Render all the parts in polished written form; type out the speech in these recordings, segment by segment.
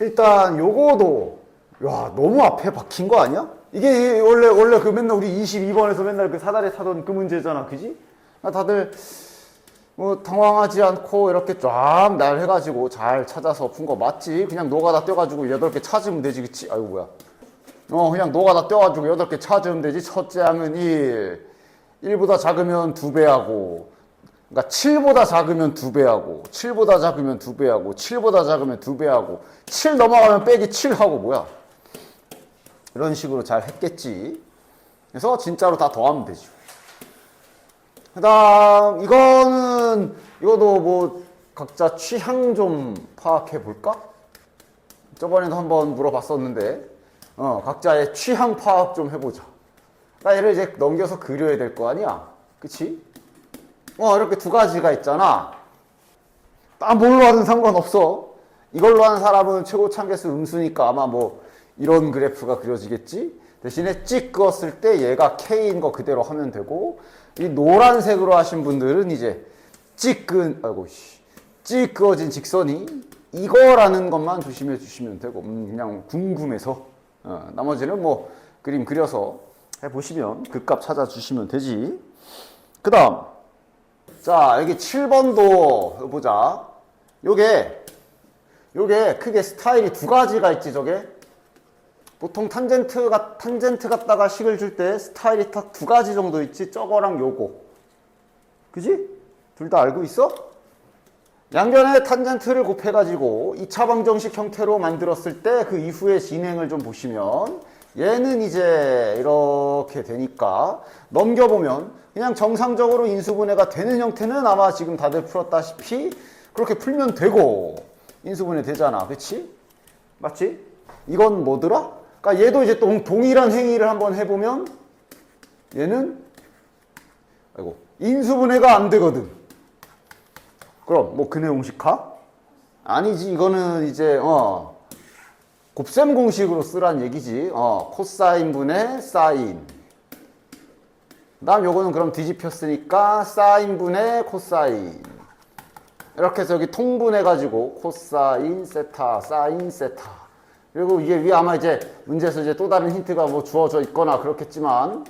일단 요거도 야 너무 앞에 박힌 거 아니야? 이게 원래 그 맨날 우리 22번에서 맨날 그 사다리 타던 그 문제잖아, 그지? 다들 뭐 당황하지 않고 이렇게 쫙 날 해가지고 잘 찾아서 푼 거 맞지? 그냥 노가다 떼가지고 8개 찾으면 되지, 그치? 아이고 뭐야. 그냥 노가다 떼가지고 8개 찾으면 되지. 첫째 항은 1, 1보다 작으면 2배하고, 그러니까 7보다 작으면 2배하고, 7보다 작으면 2배하고, 7보다 작으면 2배하고, 7 넘어가면 빼기 7하고 뭐야. 이런 식으로 잘 했겠지. 그래서 진짜로 다 더하면 되지. 그 다음, 이거도 뭐, 각자 취향 좀 파악해 볼까? 저번에도 한번 물어봤었는데, 각자의 취향 파악 좀 해보자. 나 얘를 이제 넘겨서 그려야 될 거 아니야? 그치? 이렇게 두 가지가 있잖아. 딱 뭘로 하든 상관없어. 이걸로 하는 사람은 최고 참개수 음수니까 아마 뭐, 이런 그래프가 그려지겠지? 대신에 찍 그었을 때 얘가 K인 거 그대로 하면 되고, 이 노란색으로 하신 분들은 이제 찍 그어진 직선이 이거라는 것만 조심해 주시면 되고, 그냥 궁금해서. 나머지는 뭐 그림 그려서 해보시면 그 값 찾아주시면 되지. 그 다음, 자, 여기 7번도 보자. 요게 크게 스타일이 두 가지가 있지, 저게. 보통 탄젠트 갖다가 식을 줄 때 스타일이 딱 두 가지 정도 있지. 저거랑 요거. 그지? 둘 다 알고 있어? 양변에 탄젠트를 곱해가지고 2차 방정식 형태로 만들었을 때 그 이후의 진행을 좀 보시면 얘는 이제 이렇게 되니까 넘겨보면 그냥 정상적으로 인수분해가 되는 형태는 아마 지금 다들 풀었다시피 그렇게 풀면 되고 인수분해 되잖아. 그치? 맞지? 이건 뭐더라? 그러니까 얘도 이제 동일한 행위를 한번 해보면 얘는 인수분해가 안 되거든. 그럼 뭐 근해 공식화? 아니지. 이거는 이제 곱셈 공식으로 쓰란 얘기지. 코사인 분의 사인. 그 다음 요거는 그럼 뒤집혔으니까 사인 분의 코사인. 이렇게 해서 여기 통분해가지고 코사인 세타, 사인 세타. 그리고 이게 위에 아마 이제 문제에서 이제 또 다른 힌트가 뭐 주어져 있거나 그렇겠지만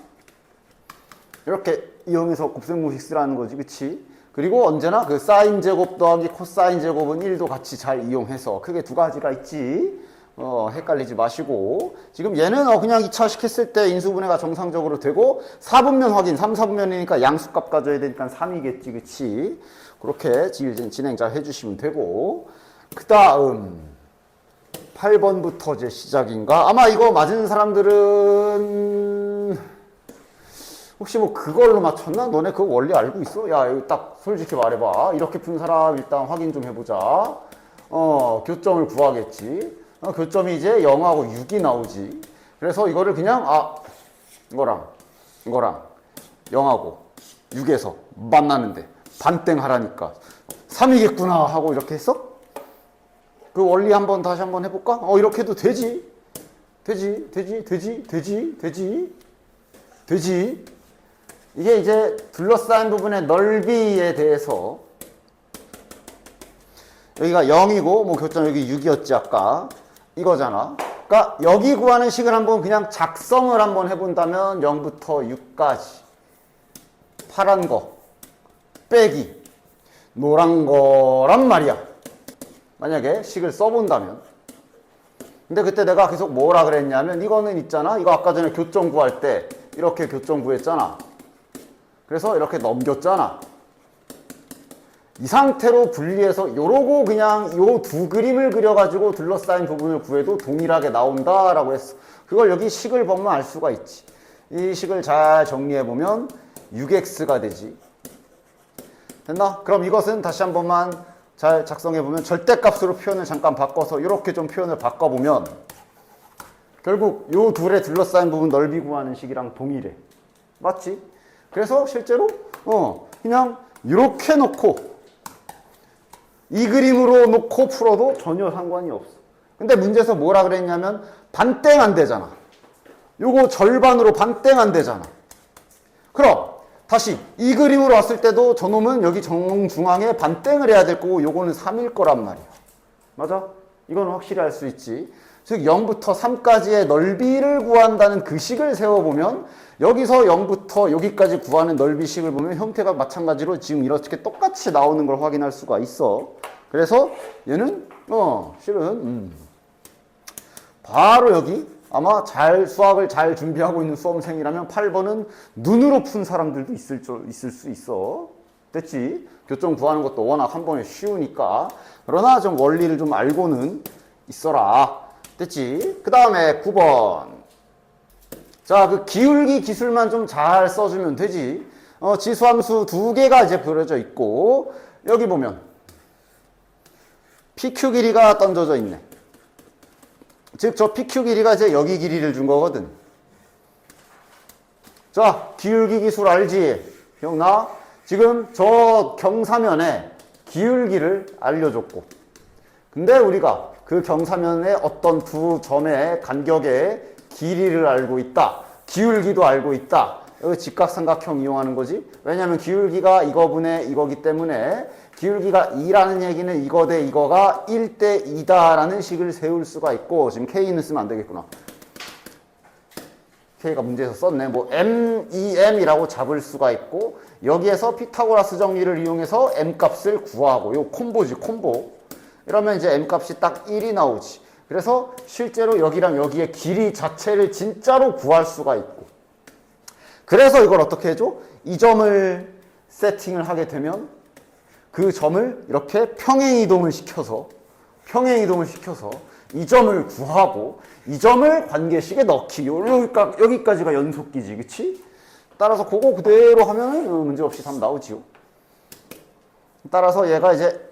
이렇게 이용해서 곱셈 공식 쓰라는 거지, 그치? 그리고 언제나 그 사인 제곱 더하기 코사인 제곱은 1도 같이 잘 이용해서 크게 두 가지가 있지. 헷갈리지 마시고. 지금 얘는 그냥 2차식 했을 때 인수분해가 정상적으로 되고 4분면 확인, 3, 4분면이니까 양수값 가져야 되니까 3이겠지, 그치? 그렇게 진행 잘 해주시면 되고. 그 다음 8번부터 이제 시작인가? 아마 이거 맞은 사람들은 혹시 뭐 그걸로 맞췄나? 너네 그거 원리 알고 있어? 야, 이거 딱 솔직히 말해봐. 이렇게 푼 사람 일단 확인 좀 해보자. 교점을 구하겠지. 교점이 이제 0하고 6이 나오지. 그래서 이거를 그냥 이거랑 0하고 6에서 만나는데 반땡 하라니까 3이겠구나 하고 이렇게 했어? 그 원리 다시 한번 해볼까? 이렇게 해도 되지. 되지. 이게 이제 둘러싸인 부분의 넓이에 대해서 여기가 0이고 뭐 교점 여기 6이었지 아까 이거잖아. 그러니까 여기 구하는 식을 한번 그냥 작성을 한번 해본다면 0부터 6까지 파란 거 빼기 노란 거란 말이야. 만약에 식을 써본다면. 근데 그때 내가 계속 뭐라 그랬냐면 이거는 있잖아. 이거 아까 전에 교점 구할 때 이렇게 교점 구했잖아. 그래서 이렇게 넘겼잖아. 이 상태로 분리해서 요러고 그냥 요 두 그림을 그려가지고 둘러싸인 부분을 구해도 동일하게 나온다라고 했어. 그걸 여기 식을 보면 알 수가 있지. 이 식을 잘 정리해보면 6x가 되지. 됐나? 그럼 이것은 다시 한 번만 잘 작성해보면 절대값으로 표현을 잠깐 바꿔서 이렇게 좀 표현을 바꿔보면 결국 요 둘의 둘러싸인 부분 넓이 구하는 식이랑 동일해. 맞지? 그래서 실제로 그냥 이렇게 놓고 이 그림으로 놓고 풀어도 전혀 상관이 없어. 근데 문제에서 뭐라 그랬냐면 반땡 안 되잖아. 요거 절반으로 반땡 안 되잖아. 그럼 다시 이 그림으로 왔을 때도 저놈은 여기 정중앙에 반땡을 해야 될 거고 요거는 3일 거란 말이야. 맞아? 이건 확실히 알 수 있지. 즉 0부터 3까지의 넓이를 구한다는 그 식을 세워보면 여기서 0부터 여기까지 구하는 넓이식을 보면 형태가 마찬가지로 지금 이렇게 똑같이 나오는 걸 확인할 수가 있어. 그래서 얘는 실은 바로 여기 아마 수학을 잘 준비하고 있는 수험생이라면 8번은 눈으로 푼 사람들도 있을 수 있어. 됐지? 교점 구하는 것도 워낙 한 번에 쉬우니까. 그러나 좀 원리를 좀 알고는 있어라. 됐지? 그 다음에 9번. 자, 그 기울기 기술만 좀 잘 써주면 되지. 지수함수 두 개가 이제 그려져 있고, 여기 보면 PQ 길이가 던져져 있네. 즉, 저 PQ 길이가 이제 여기 길이를 준 거거든. 자, 기울기 기술 알지? 기억나? 지금 저 경사면에 기울기를 알려줬고. 근데 우리가 그 경사면의 어떤 두 점의 간격의 길이를 알고 있다. 기울기도 알고 있다. 여기 직각삼각형 이용하는 거지. 왜냐면 기울기가 이거분의 이거기 때문에 기울기가 2라는 얘기는 이거 대 이거가 1대 2다라는 식을 세울 수가 있고, 지금 K는 쓰면 안 되겠구나. K가 문제에서 썼네. 뭐 M2M이라고 잡을 수가 있고, 여기에서 피타고라스 정리를 이용해서 M 값을 구하고, 요 콤보지, 콤보. 이러면 이제 M 값이 딱 1이 나오지. 그래서 실제로 여기랑 여기의 길이 자체를 진짜로 구할 수가 있고. 그래서 이걸 어떻게 해줘? 이 점을 세팅을 하게 되면 그 점을 이렇게 평행이동을 시켜서 이 점을 구하고 이 점을 관계식에 넣기. 여기까지가 연속기지, 그치? 따라서 그거 그대로 하면 문제없이 답 나오지요. 따라서 얘가 이제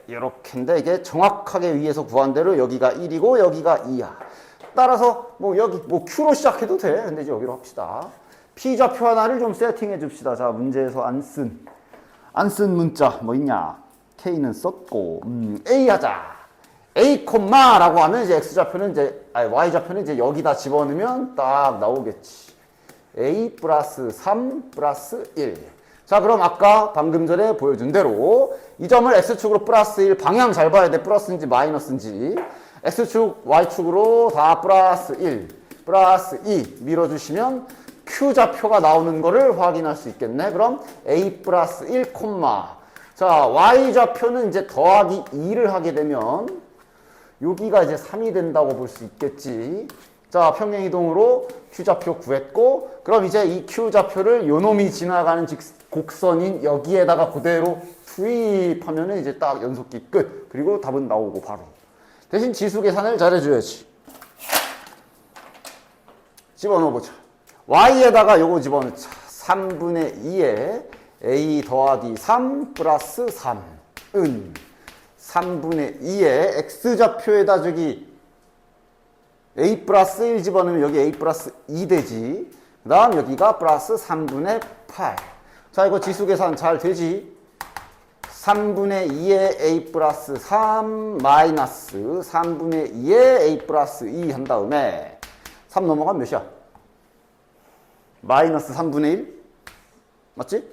이렇게인데 이게 정확하게 위에서 구한 대로 여기가 1이고 여기가 2야. 따라서 여기 Q로 시작해도 돼. 근데 이제 여기로 합시다. P좌표 하나를 좀 세팅해 줍시다. 자, 문제에서 안 쓴 문자 뭐 있냐? K는 썼고, A 하자. A, 라고 하면 이제 X좌표는 Y좌표는 이제 여기다 집어넣으면 딱 나오겠지. A 플러스 3 플러스 1. 자, 그럼 아까 방금 전에 보여준 대로 이 점을 X축으로 플러스 1, 방향 잘 봐야 돼. 플러스인지 마이너스인지. X축, Y축으로 다 플러스 1, 플러스 2 밀어주시면 Q좌표가 나오는 거를 확인할 수 있겠네. 그럼 A 플러스 1, 자, Y좌표는 이제 더하기 2를 하게 되면 여기가 이제 3이 된다고 볼 수 있겠지. 자, 평행이동으로 Q좌표 구했고, 그럼 이제 이 Q좌표를 요놈이 지나가는 곡선인 여기에다가 그대로 투입하면 이제 딱 연속기 끝. 그리고 답은 나오고 바로. 대신 지수 계산을 잘해줘야지. 집어넣어보자. Y에다가 요거 집어넣자. 3분의 2에 A 더하기 3 플러스 3은 3분의 2에 X좌표에다 저기 A 플러스 1 집어넣으면 여기 A 플러스 2 되지. 그 다음 여기가 플러스 3분의 8. 자, 이거 지수 계산 잘 되지? 3분의 2에 A 플러스 3 마이너스 3분의 2에 A 플러스 2 한 다음에 3 넘어가면 몇이야? 마이너스 3분의 1? 맞지?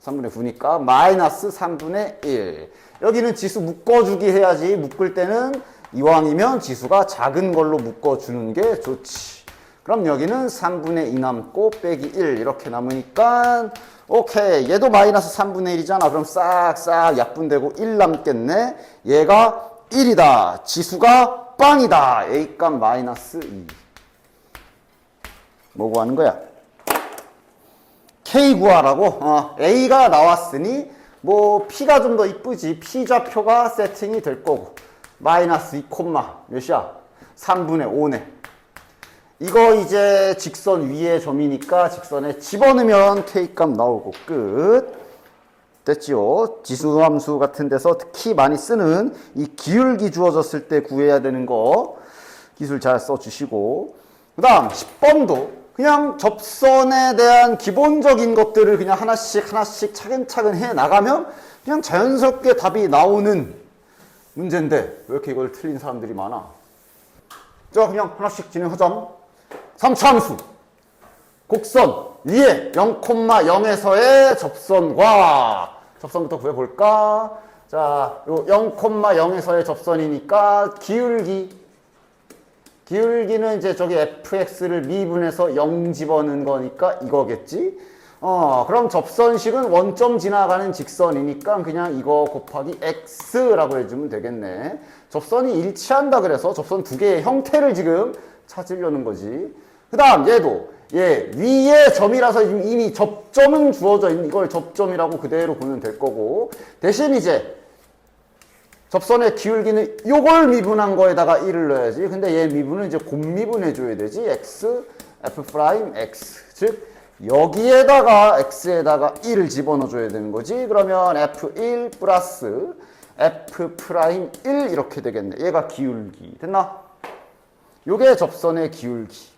3분의 9니까 마이너스 3분의 1. 여기는 지수 묶어주기 해야지. 묶을 때는 이왕이면 지수가 작은 걸로 묶어주는 게 좋지. 그럼 여기는 3분의 2 남고 빼기 1 이렇게 남으니까 오케이. 얘도 마이너스 3분의 1이잖아. 그럼 싹싹 약분되고 1 남겠네. 얘가 1이다. 지수가 빵이다. A값 마이너스 2. 뭐 구하는 거야? K 구하라고? A가 나왔으니 뭐 P가 좀 더 이쁘지. P좌표가 세팅이 될 거고. 마이너스 2, 몇이야? 3분의 5네. 이거 이제 직선 위에 점이니까 직선에 집어넣으면 K값 나오고 끝. 됐지요? 지수함수 같은 데서 특히 많이 쓰는 이 기울기 주어졌을 때 구해야 되는 거 기술 잘 써주시고, 그 다음 10번도 그냥 접선에 대한 기본적인 것들을 그냥 하나씩 차근차근 해 나가면 그냥 자연스럽게 답이 나오는 문제인데 왜 이렇게 이걸 틀린 사람들이 많아? 자, 그냥 하나씩 진행하자. 3차 함수. 곡선 위에 0,0에서의 접선과 접선부터 구해볼까? 자, 요 0,0에서의 접선이니까 기울기는 이제 저기 fx를 미분해서 0 집어넣은 거니까 이거겠지? 그럼 접선식은 원점 지나가는 직선이니까 그냥 이거 곱하기 x라고 해주면 되겠네. 접선이 일치한다 그래서 접선 두 개의 형태를 지금 찾으려는 거지. 그 다음 얘도 얘 위에 점이라서 이미 접점은 주어져 있는 이걸 접점이라고 그대로 보면 될 거고, 대신 이제 접선의 기울기는 요걸 미분한 거에다가 1을 넣어야지. 근데 얘 미분은 이제 곱미분해 줘야 되지. x, f 프라임 x. 즉 여기에다가 x에다가 1을 집어넣어 줘야 되는 거지. 그러면 f1 플러스 f 프라임 1 이렇게 되겠네. 얘가 기울기. 됐나? 요게 접선의 기울기.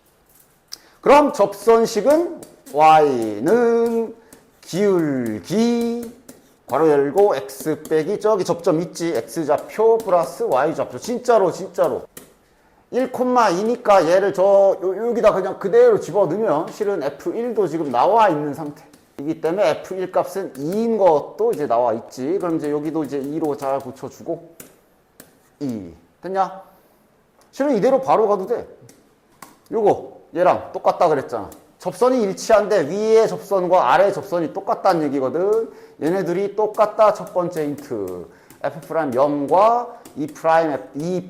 그럼 접선식은 y는 기울기 괄호 열고 x 빼기 저기 접점 있지. x좌표 플러스 y좌표. 진짜로 1,2니까 얘를 여기다 그냥 그대로 집어넣으면 실은 f1도 지금 나와 있는 상태이기 때문에 f1 값은 2인 것도 이제 나와 있지. 그럼 이제 여기도 이제 2로 잘 붙여주고 2. 됐냐? 실은 이대로 바로 가도 돼. 요거 얘랑 똑같다 그랬잖아. 접선이 일치한데 위에 접선과 아래 접선이 똑같다는 얘기거든. 얘네들이 똑같다. 첫 번째 힌트. F'0과 E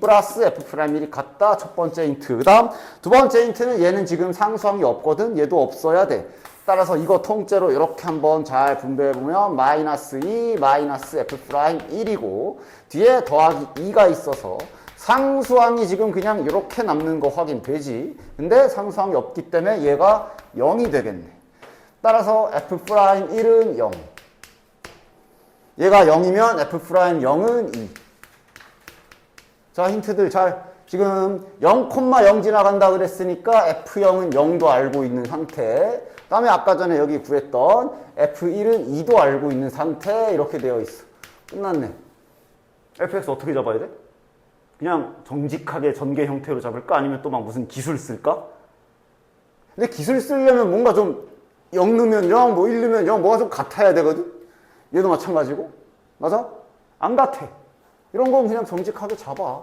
플러스 F'1이 같다. 첫 번째 힌트. 그 다음 두 번째 힌트는 얘는 지금 상수항이 없거든. 얘도 없어야 돼. 따라서 이거 통째로 이렇게 한번 잘 분배해보면 마이너스 2 마이너스 F'1이고 뒤에 더하기 2가 있어서 상수항이 지금 그냥 이렇게 남는 거 확인되지. 근데 상수항이 없기 때문에 얘가 0이 되겠네. 따라서 F'1은 0. 얘가 0이면 F'0은 2. 자, 힌트들 잘. 지금 0,0 지나간다 그랬으니까 F0은 0도 알고 있는 상태. 그 다음에 아까 전에 여기 구했던 F1은 2도 알고 있는 상태. 이렇게 되어 있어. 끝났네. fx 어떻게 잡아야 돼? 그냥 정직하게 전개 형태로 잡을까? 아니면 또 막 무슨 기술 쓸까? 근데 기술 쓰려면 뭔가 좀 0 넣으면 0, 뭐 1 넣으면 0, 뭐가 좀 같아야 되거든? 얘도 마찬가지고. 맞아? 안 같아. 이런 건 그냥 정직하게 잡아.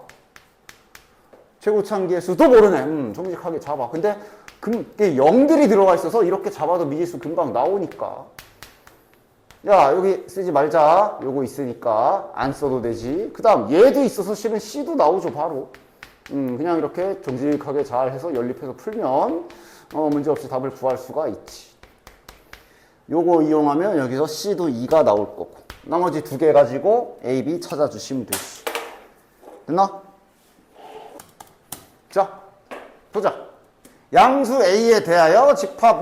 최고차항기의 수도 모르네. 정직하게 잡아. 근데 이게 0들이 들어가 있어서 이렇게 잡아도 미지수 금방 나오니까. 야, 여기 쓰지 말자. 요거 있으니까 안 써도 되지. 그 다음 얘도 있어서 실은 C도 나오죠 바로. 그냥 이렇게 정직하게 잘 해서 연립해서 풀면 문제없이 답을 구할 수가 있지. 요거 이용하면 여기서 C도 2가 나올 거고 나머지 두 개 가지고 A, B 찾아주시면 되지. 됐나? 자, 보자. 양수 A에 대하여 집합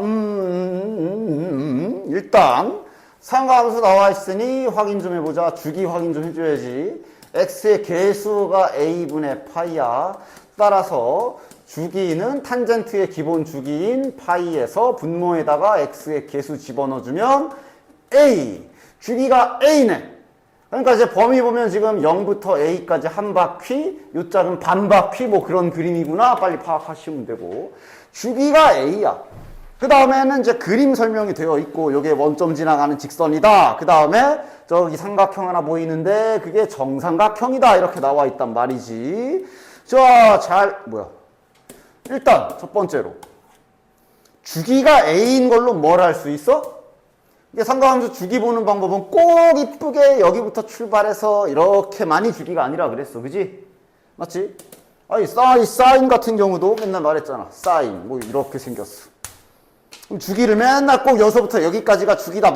일단 상가함수 나와 있으니 확인 좀 해보자. 주기 확인 좀 해줘야지. x의 개수가 a분의 파이야. 따라서 주기는 탄젠트의 기본 주기인 파이에서 분모에다가 x의 개수 집어넣어주면 a. 주기가 a네. 그러니까 이제 범위 보면 지금 0부터 a까지 한 바퀴, 요 짝은 반 바퀴 뭐 그런 그림이구나. 빨리 파악하시면 되고. 주기가 a야. 그 다음에는 이제 그림 설명이 되어 있고, 요게 원점 지나가는 직선이다. 그 다음에 저기 삼각형 하나 보이는데, 그게 정삼각형이다. 이렇게 나와 있단 말이지. 자, 일단, 첫 번째로. 주기가 A인 걸로 뭘 할 수 있어? 이게 삼각함수 주기 보는 방법은 꼭 이쁘게 여기부터 출발해서 이렇게 많이 주기가 아니라 그랬어. 그지? 맞지? 아니, 사인 같은 경우도 맨날 말했잖아. 사인. 뭐 이렇게 생겼어. 그럼 주기를 맨날 꼭 여기서부터 여기까지가 주기다.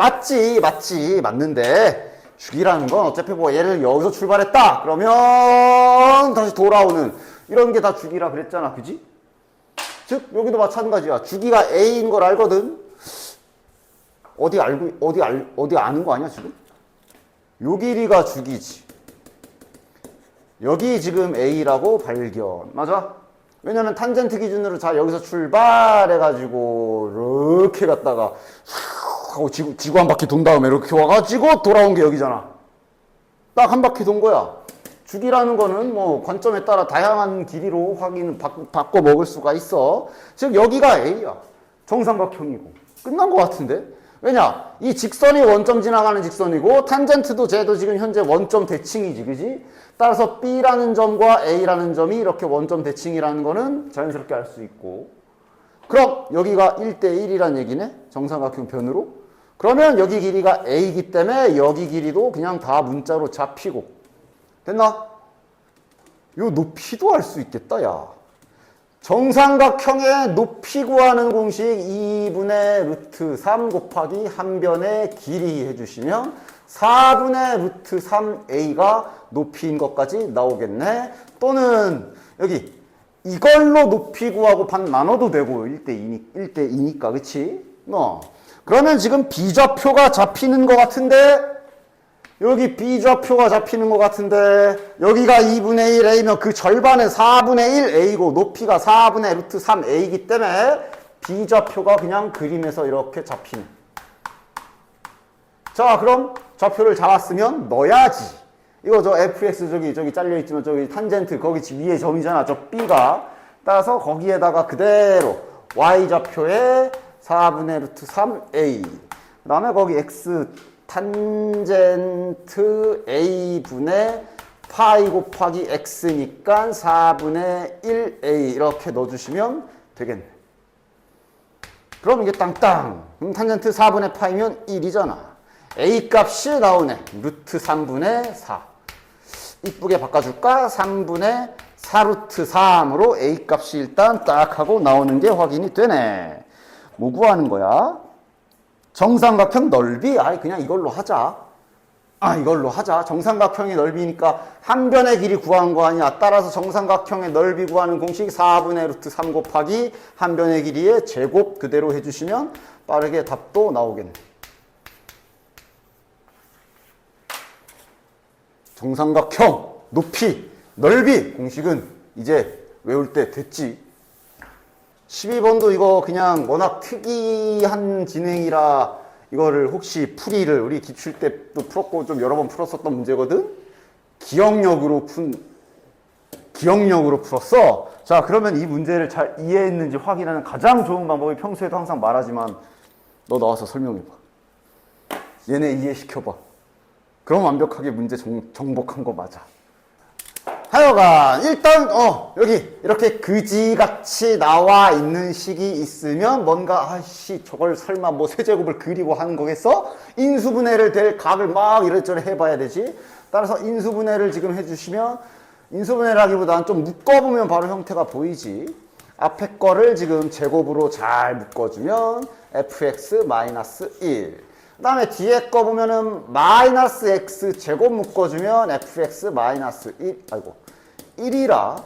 맞는데 주기라는 건 어차피 뭐 얘를 여기서 출발했다 그러면 다시 돌아오는 이런 게 다 주기라 그랬잖아. 그지? 즉 여기도 마찬가지야. 주기가 A인 걸 알거든. 어디 아는 거 아니야 지금? 요 길이가 주기지. 여기 지금 A라고 발견. 맞아? 왜냐면 탄젠트 기준으로 자 여기서 출발해가지고 이렇게 갔다가 하고 지구 한 바퀴 돈 다음에 이렇게 와가지고 돌아온 게 여기잖아. 딱 한 바퀴 돈 거야. 주기라는 거는 뭐 관점에 따라 다양한 길이로 바꿔 먹을 수가 있어. 즉 여기가 A야. 정삼각형이고 끝난 것 같은데? 왜냐? 이 직선이 원점 지나가는 직선이고 탄젠트도 쟤도 지금 현재 원점 대칭이지, 그지? 따라서 B라는 점과 A라는 점이 이렇게 원점 대칭이라는 거는 자연스럽게 알 수 있고, 그럼 여기가 1대1이란 얘기네? 정삼각형 변으로? 그러면 여기 길이가 A이기 때문에 여기 길이도 그냥 다 문자로 잡히고, 됐나? 요 높이도 알 수 있겠다, 야. 정삼각형의 높이 구하는 공식 2분의 루트 3 곱하기 한 변의 길이 해주시면 4분의 루트 3a가 높이인 것까지 나오겠네. 또는 여기 이걸로 높이 구하고 반 나눠도 되고 1대2니까 그치? 그러면 지금 B좌표가 잡히는 것 같은데 여기 B좌표가 잡히는 것 같은데 여기가 2분의 1a면 그 절반은 4분의 1a고 높이가 4분의 루트 3a이기 때문에 B좌표가 그냥 그림에서 이렇게 잡히는. 자, 그럼 좌표를 잡았으면 넣어야지. 이거 저 fx 저기 잘려있지만 저기 탄젠트 거기 위에 점이잖아. 저 B가. 따라서 거기에다가 그대로 y좌표에 4분의 루트 3a 그 다음에 거기 x 탄젠트 a분의 파이 곱하기 x니까 4분의 1a 이렇게 넣어주시면 되겠네. 그럼 이게 땅땅. 그럼 탄젠트 4분의 파이면 1이잖아. a 값이 나오네. 루트 3분의 4. 이쁘게 바꿔줄까? 3분의 4루트 3으로 a 값이 일단 딱 하고 나오는 게 확인이 되네. 뭐 구하는 거야? 정삼각형 넓이? 아이 그냥 이걸로 하자. 이걸로 하자. 정삼각형의 넓이니까 한 변의 길이 구한 거 아니야. 따라서 정삼각형의 넓이 구하는 공식 4분의 루트 3 곱하기 한 변의 길이의 제곱 그대로 해주시면 빠르게 답도 나오겠네. 정삼각형 높이 넓이 공식은 이제 외울 때 됐지. 12번도 이거 그냥 워낙 특이한 진행이라 이거를 혹시 풀이를 우리 기출 때도 풀었고 좀 여러 번 풀었었던 문제거든. 기억력으로 풀었어. 자, 그러면 이 문제를 잘 이해했는지 확인하는 가장 좋은 방법이 평소에도 항상 말하지만 너 나와서 설명해봐. 얘네 이해시켜봐. 그럼 완벽하게 문제 정복한 거 맞아. 하여간 일단 여기 이렇게 그지같이 나와 있는 식이 있으면 뭔가 아이씨 저걸 설마 뭐 세제곱을 그리고 하는 거겠어? 인수분해를 될 각을 막 이래저래 해봐야 되지. 따라서 인수분해를 지금 해주시면 인수분해를 하기보다는 좀 묶어보면 바로 형태가 보이지. 앞에 거를 지금 제곱으로 잘 묶어주면 fx-1. 그 다음에 뒤에 거 보면은 마이너스 x 제곱 묶어주면 fx-1 1이라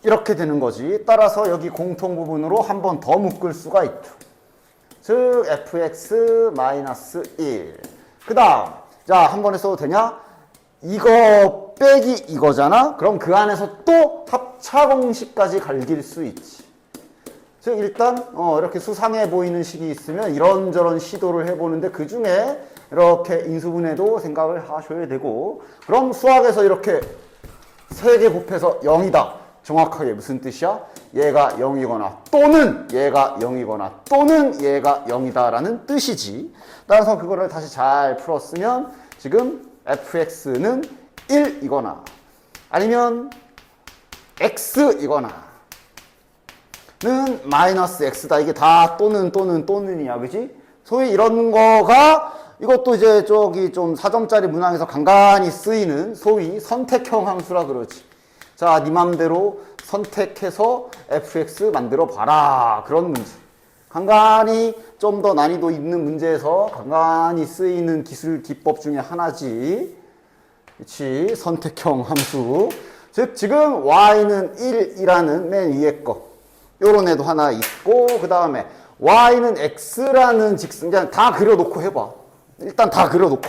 이렇게 되는 거지. 따라서 여기 공통 부분으로 한 번 더 묶을 수가 있죠. 즉 fx-1. 그 다음 자 한 번에 써도 되냐? 이거 빼기 이거잖아. 그럼 그 안에서 또 합차 공식까지 갈길 수 있지. 즉 일단 이렇게 수상해 보이는 식이 있으면 이런저런 시도를 해보는데 그 중에 이렇게 인수분해도 생각을 하셔야 되고, 그럼 수학에서 이렇게 세 개 곱해서 0이다. 정확하게 무슨 뜻이야? 얘가 0이거나 또는 얘가 0이거나 또는 얘가 0이다 라는 뜻이지. 따라서 그거를 다시 잘 풀었으면 지금 fx는 1이거나 아니면 x이거나 는 마이너스 x다. 이게 다 또는이야. 그지? 소위 이런 거가 이것도 이제 저기 좀 4점짜리 문항에서 간간히 쓰이는 소위 선택형 함수라 그러지. 자, 네 맘대로 선택해서 fx 만들어 봐라. 그런 문제. 간간히 좀 더 난이도 있는 문제에서 간간히 쓰이는 기술 기법 중에 하나지. 그렇지? 선택형 함수. 즉 지금 y는 1이라는 맨 위에 거. 요런 애도 하나 있고, 그 다음에 y는 x라는 직선, 그냥 다 그려놓고 해봐. 일단 다 그려놓고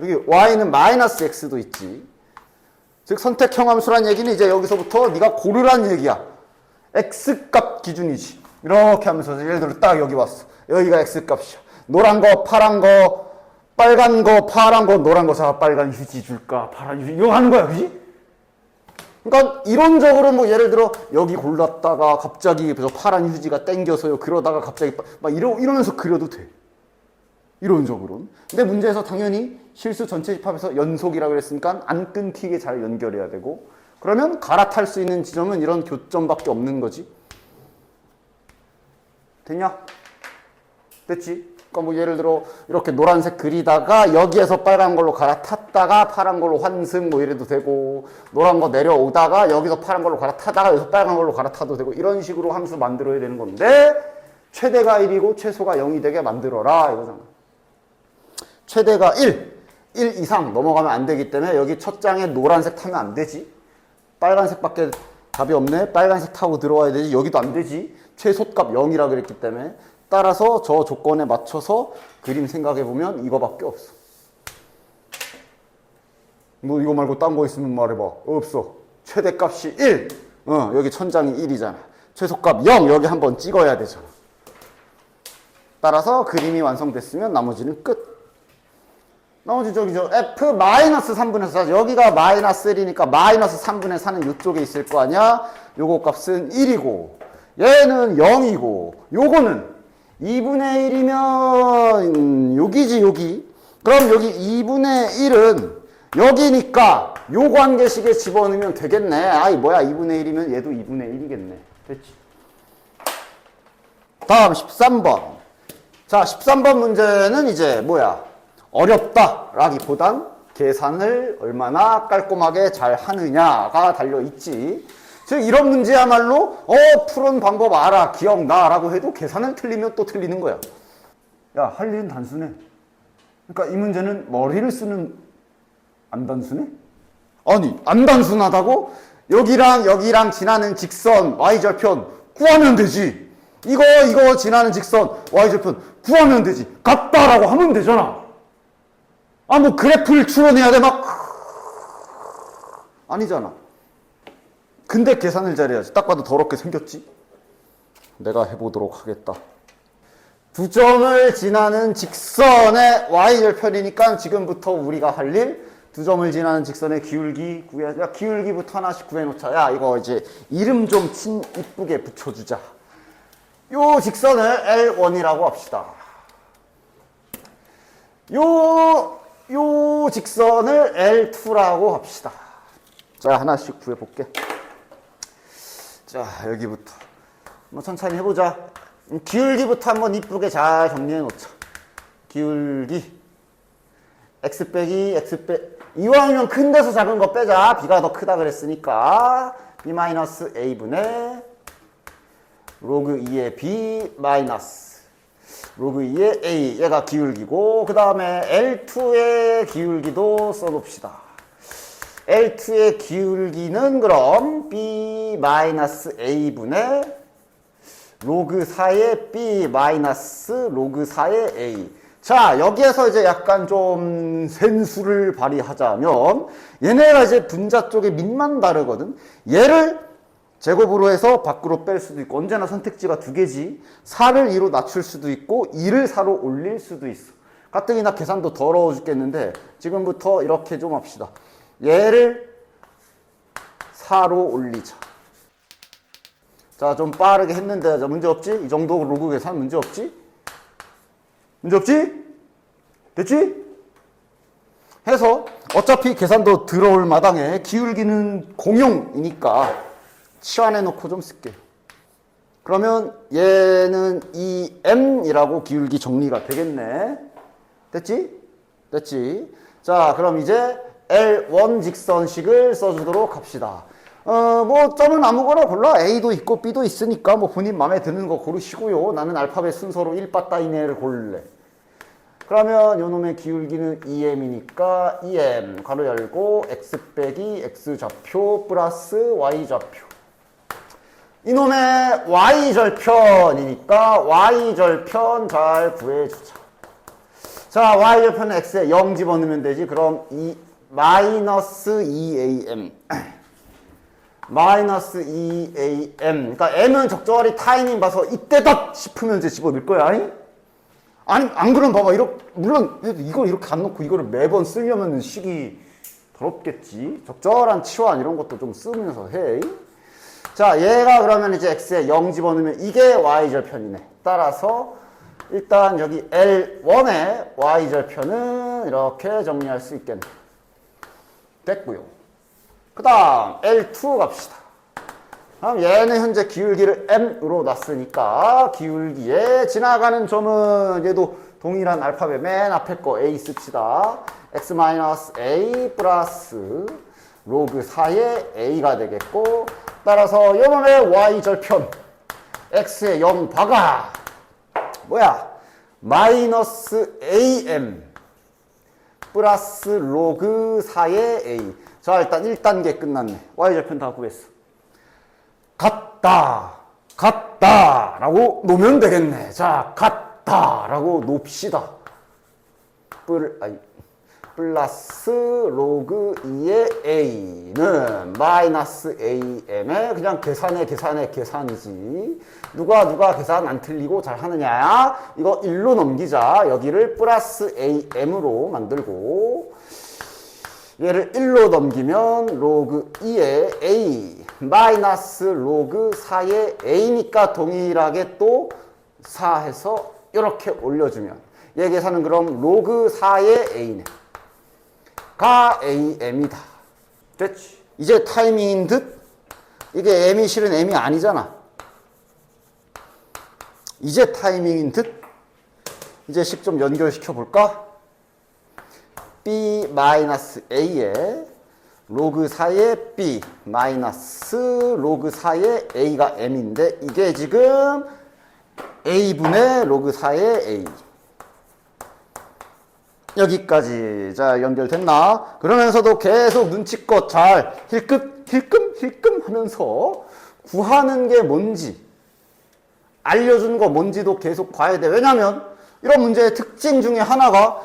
여기 y는 마이너스 x도 있지. 즉 선택형 함수란 얘기는 이제 여기서부터 네가 고르란 얘기야. x값 기준이지. 이렇게 하면서 예를 들어 딱 여기 왔어. 여기가 x값이야. 노란 거, 파란 거, 빨간 거, 파란 거, 노란 거. 자, 빨간 휴지 줄까? 파란 휴지. 이거 하는 거야, 그지? 그러니까 이론적으로 뭐 예를 들어 여기 골랐다가 갑자기 저 파란 휴지가 땡겨서요. 그러다가 갑자기 막 이러면서 그려도 돼. 이론적으로는. 근데 문제에서 당연히 실수 전체 집합에서 연속이라고 그랬으니까 안 끊기게 잘 연결해야 되고, 그러면 갈아탈 수 있는 지점은 이런 교점밖에 없는 거지. 됐냐? 됐지? 그러니까 뭐 예를 들어 이렇게 노란색 그리다가 여기에서 빨간 걸로 갈아탔다가 파란 걸로 환승 뭐 이래도 되고, 노란 거 내려오다가 여기서 파란 걸로 갈아타다가 여기서 빨간 걸로 갈아타도 되고, 이런 식으로 함수 만들어야 되는 건데, 최대가 1이고 최소가 0이 되게 만들어라 이거잖아. 최대가 1 이상 넘어가면 안 되기 때문에 여기 첫 장에 노란색 타면 안 되지. 빨간색밖에 답이 없네. 빨간색 타고 들어와야 되지. 여기도 안 되지. 최소값 0이라 그랬기 때문에. 따라서 저 조건에 맞춰서 그림 생각해 보면 이거밖에 없어. 뭐 이거 말고 딴 거 있으면 말해봐. 없어. 최대값이 1. 여기 천장이 1이잖아. 최소값 0 여기 한번 찍어야 되잖아. 따라서 그림이 완성됐으면 나머지는 끝. 나머지 저기 F-3분의 4. 여기가 마이너스 1이니까 마이너스 3분의 4는 이쪽에 있을 거 아니야? 요거 값은 1이고 얘는 0이고 요거는 2분의 1이면 여기지 여기. 그럼 여기 2분의 1은 여기니까 요 관계식에 집어넣으면 되겠네. 아이 뭐야 2분의 1이면 얘도 2분의 1이겠네. 됐지? 다음 13번. 자 13번 문제는 이제 뭐야? 어렵다라기보단 계산을 얼마나 깔끔하게 잘 하느냐가 달려있지. 즉 이런 문제야말로 푸는 방법 알아, 기억나 라고 해도 계산을 틀리면 또 틀리는 거야. 야, 할 일은 단순해. 그러니까 이 문제는 머리를 쓰는 안 단순해? 아니 안 단순하다고? 여기랑 여기랑 지나는 직선 y절편 구하면 되지. 이거 지나는 직선 y절편 구하면 되지. 같다라고 하면 되잖아. 뭐 그래프를 추론해야 돼 막 아니잖아. 근데 계산을 잘해야지. 딱 봐도 더럽게 생겼지. 내가 해보도록 하겠다. 두 점을 지나는 직선의 y절편이니까 지금부터 우리가 할 일, 두 점을 지나는 직선의 기울기 구해야지. 야, 기울기부터 하나씩 구해놓자. 야, 이거 이제 이름 좀 이쁘게 붙여주자. 요 직선을 L1이라고 합시다. 요 직선을 L2라고 합시다. 자, 하나씩 구해볼게. 자, 여기부터. 뭐 천천히 해보자. 기울기부터 한번 이쁘게 잘 정리해놓자. 기울기. x 빼기 x 빼. 이왕이면 큰 데서 작은 거 빼자. b가 더 크다 그랬으니까. b-a분의 로그 2의 b 마이너스 로그 2의 a. 얘가 기울기고, 그 다음에 L2의 기울기도 써봅시다. L2의 기울기는 그럼 b-a분의 로그 4의 b 마이너스 로그 4의 a. 자, 여기에서 이제 약간 좀 센수를 발휘하자면 얘네가 이제 분자 쪽의 밑만 다르거든. 얘를 제곱으로 해서 밖으로 뺄 수도 있고, 언제나 선택지가 두 개지. 4를 2로 낮출 수도 있고 2를 4로 올릴 수도 있어. 가뜩이나 계산도 더러워 죽겠는데 지금부터 이렇게 좀 합시다. 얘를 4로 올리자. 자, 좀 빠르게 했는데 문제 없지? 이 정도 로그 계산 문제 없지? 문제 없지? 됐지? 해서 어차피 계산도 들어올 마당에 기울기는 공용이니까 치환해 놓고 좀 쓸게요. 그러면 얘는 2m이라고 기울기 정리가 되겠네. 됐지? 됐지? 자, 그럼 이제 L1 직선식을 써주도록 합시다. 뭐 점은 아무거나 골라. A도 있고 B도 있으니까 뭐 본인 마음에 드는 거 고르시고요. 나는 알파벳 순서로 1빠따 이내를 고를래. 그러면 요놈의 기울기는 2m이니까 2m 가로 열고 x 빼기 x좌표 플러스 y좌표. 이놈의 y절편이니까 y절편 잘 구해주자. 자, y절편은 x에 0 집어넣으면 되지. 그럼 마이너스 2am 마이너스 2am. 그러니까 m은 적절히 타이밍 봐서 이때다 싶으면 이제 집어넣을 거야. 아니 안 그러면 봐봐. 물론 이걸 이렇게 안 놓고 이거를 매번 쓰려면 식이 더럽겠지. 적절한 치환 이런 것도 좀 쓰면서 해. 자, 얘가 그러면 이제 x에 0 집어넣으면 이게 y절편이네. 따라서 일단 여기 L1의 y절편은 이렇게 정리할 수 있겠네. 됐고요. 그 다음 L2 갑시다. 그럼 얘는 현재 기울기를 m으로 놨으니까 기울기에 지나가는 점은 얘도 동일한 알파벳 맨 앞에 거 a 씁시다. x-a 플러스 로그 4의 a가 되겠고 따라서 요놈의 y절편 x에 0 박아 뭐야 마이너스 am 플러스 로그 4의 a. 자 일단 1단계 끝났네. y절편 다 구했어. 같다 라고 놓으면 되겠네. 자 같다 라고 놓읍시다. 플러스 로그 2의 a는 마이너스 am의 그냥 계산이지. 누가 계산 안 틀리고 잘 하느냐? 이거 1로 넘기자. 여기를 플러스 am으로 만들고 얘를 1로 넘기면 로그 2의 a 마이너스 로그 4의 a니까 동일하게 또 4 해서 이렇게 올려주면 얘 계산은 그럼 로그 4의 a네. 가 am이다. 됐지? 이제 타이밍인 듯? 이게 m이 실은 m이 아니잖아. 이제 타이밍인 듯? 이제 식 좀 연결시켜 볼까? b-a에 로그 4의 b 마이너스 로그 4의 a가 m인데 이게 지금 a분의 로그 4의 a. 여기까지. 자, 연결됐나? 그러면서도 계속 눈치껏 잘 힐끔 하면서 구하는 게 뭔지, 알려주는 거 뭔지도 계속 봐야 돼. 왜냐면 이런 문제의 특징 중에 하나가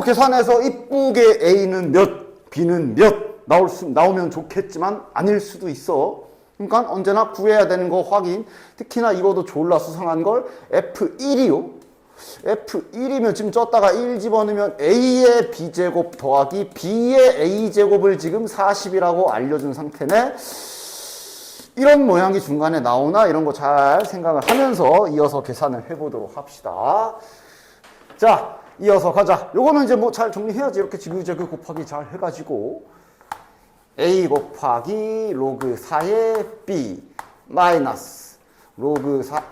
계산해서 이쁘게 A는 몇, B는 몇 나오면 좋겠지만 아닐 수도 있어. 그러니까 언제나 구해야 되는 거 확인. 특히나 이거도 졸라 수상한 걸 F1이요. F1이면 지금 쪘다가 1 집어넣으면 A의 B제곱 더하기 B의 A제곱을 지금 40이라고 알려준 상태네. 이런 모양이 중간에 나오나 이런 거 잘 생각을 하면서 이어서 계산을 해보도록 합시다. 자, 이어서 가자. 요거는 이제 뭐 잘 정리해야지. 이렇게 지그재그 곱하기 잘 해가지고 A 곱하기 로그 4의 B 마이너스 로그 4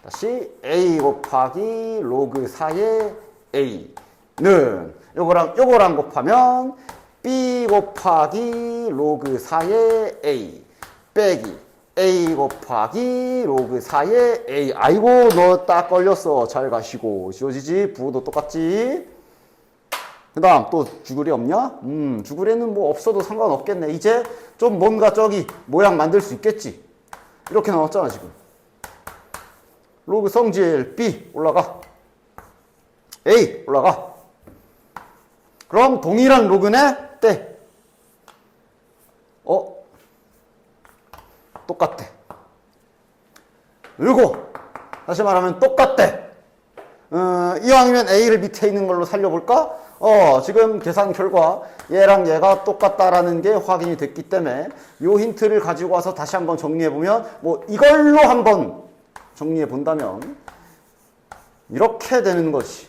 다시 A 곱하기 로그 4의 A는 요거랑 곱하면 B 곱하기 로그 4의 A 빼기 A 곱하기 로그 4의 A. 아이고 너 딱 걸렸어. 잘 가시고. 지워지지? 부호도 똑같지? 그 다음 또 주구리 없냐? 주구리는 뭐 없어도 상관없겠네. 이제 좀 뭔가 저기 모양 만들 수 있겠지? 이렇게 나왔잖아 지금. 로그 성질 B 올라가. A 올라가. 그럼 동일한 로그네? 떼. 똑같대. 그리고 다시 말하면 똑같대. 이왕이면 A를 밑에 있는 걸로 살려볼까? 지금 계산 결과 얘랑 얘가 똑같다라는 게 확인이 됐기 때문에 요 힌트를 가지고 와서 다시 한번 정리해보면 뭐 이걸로 한번 정리해본다면 이렇게 되는 것이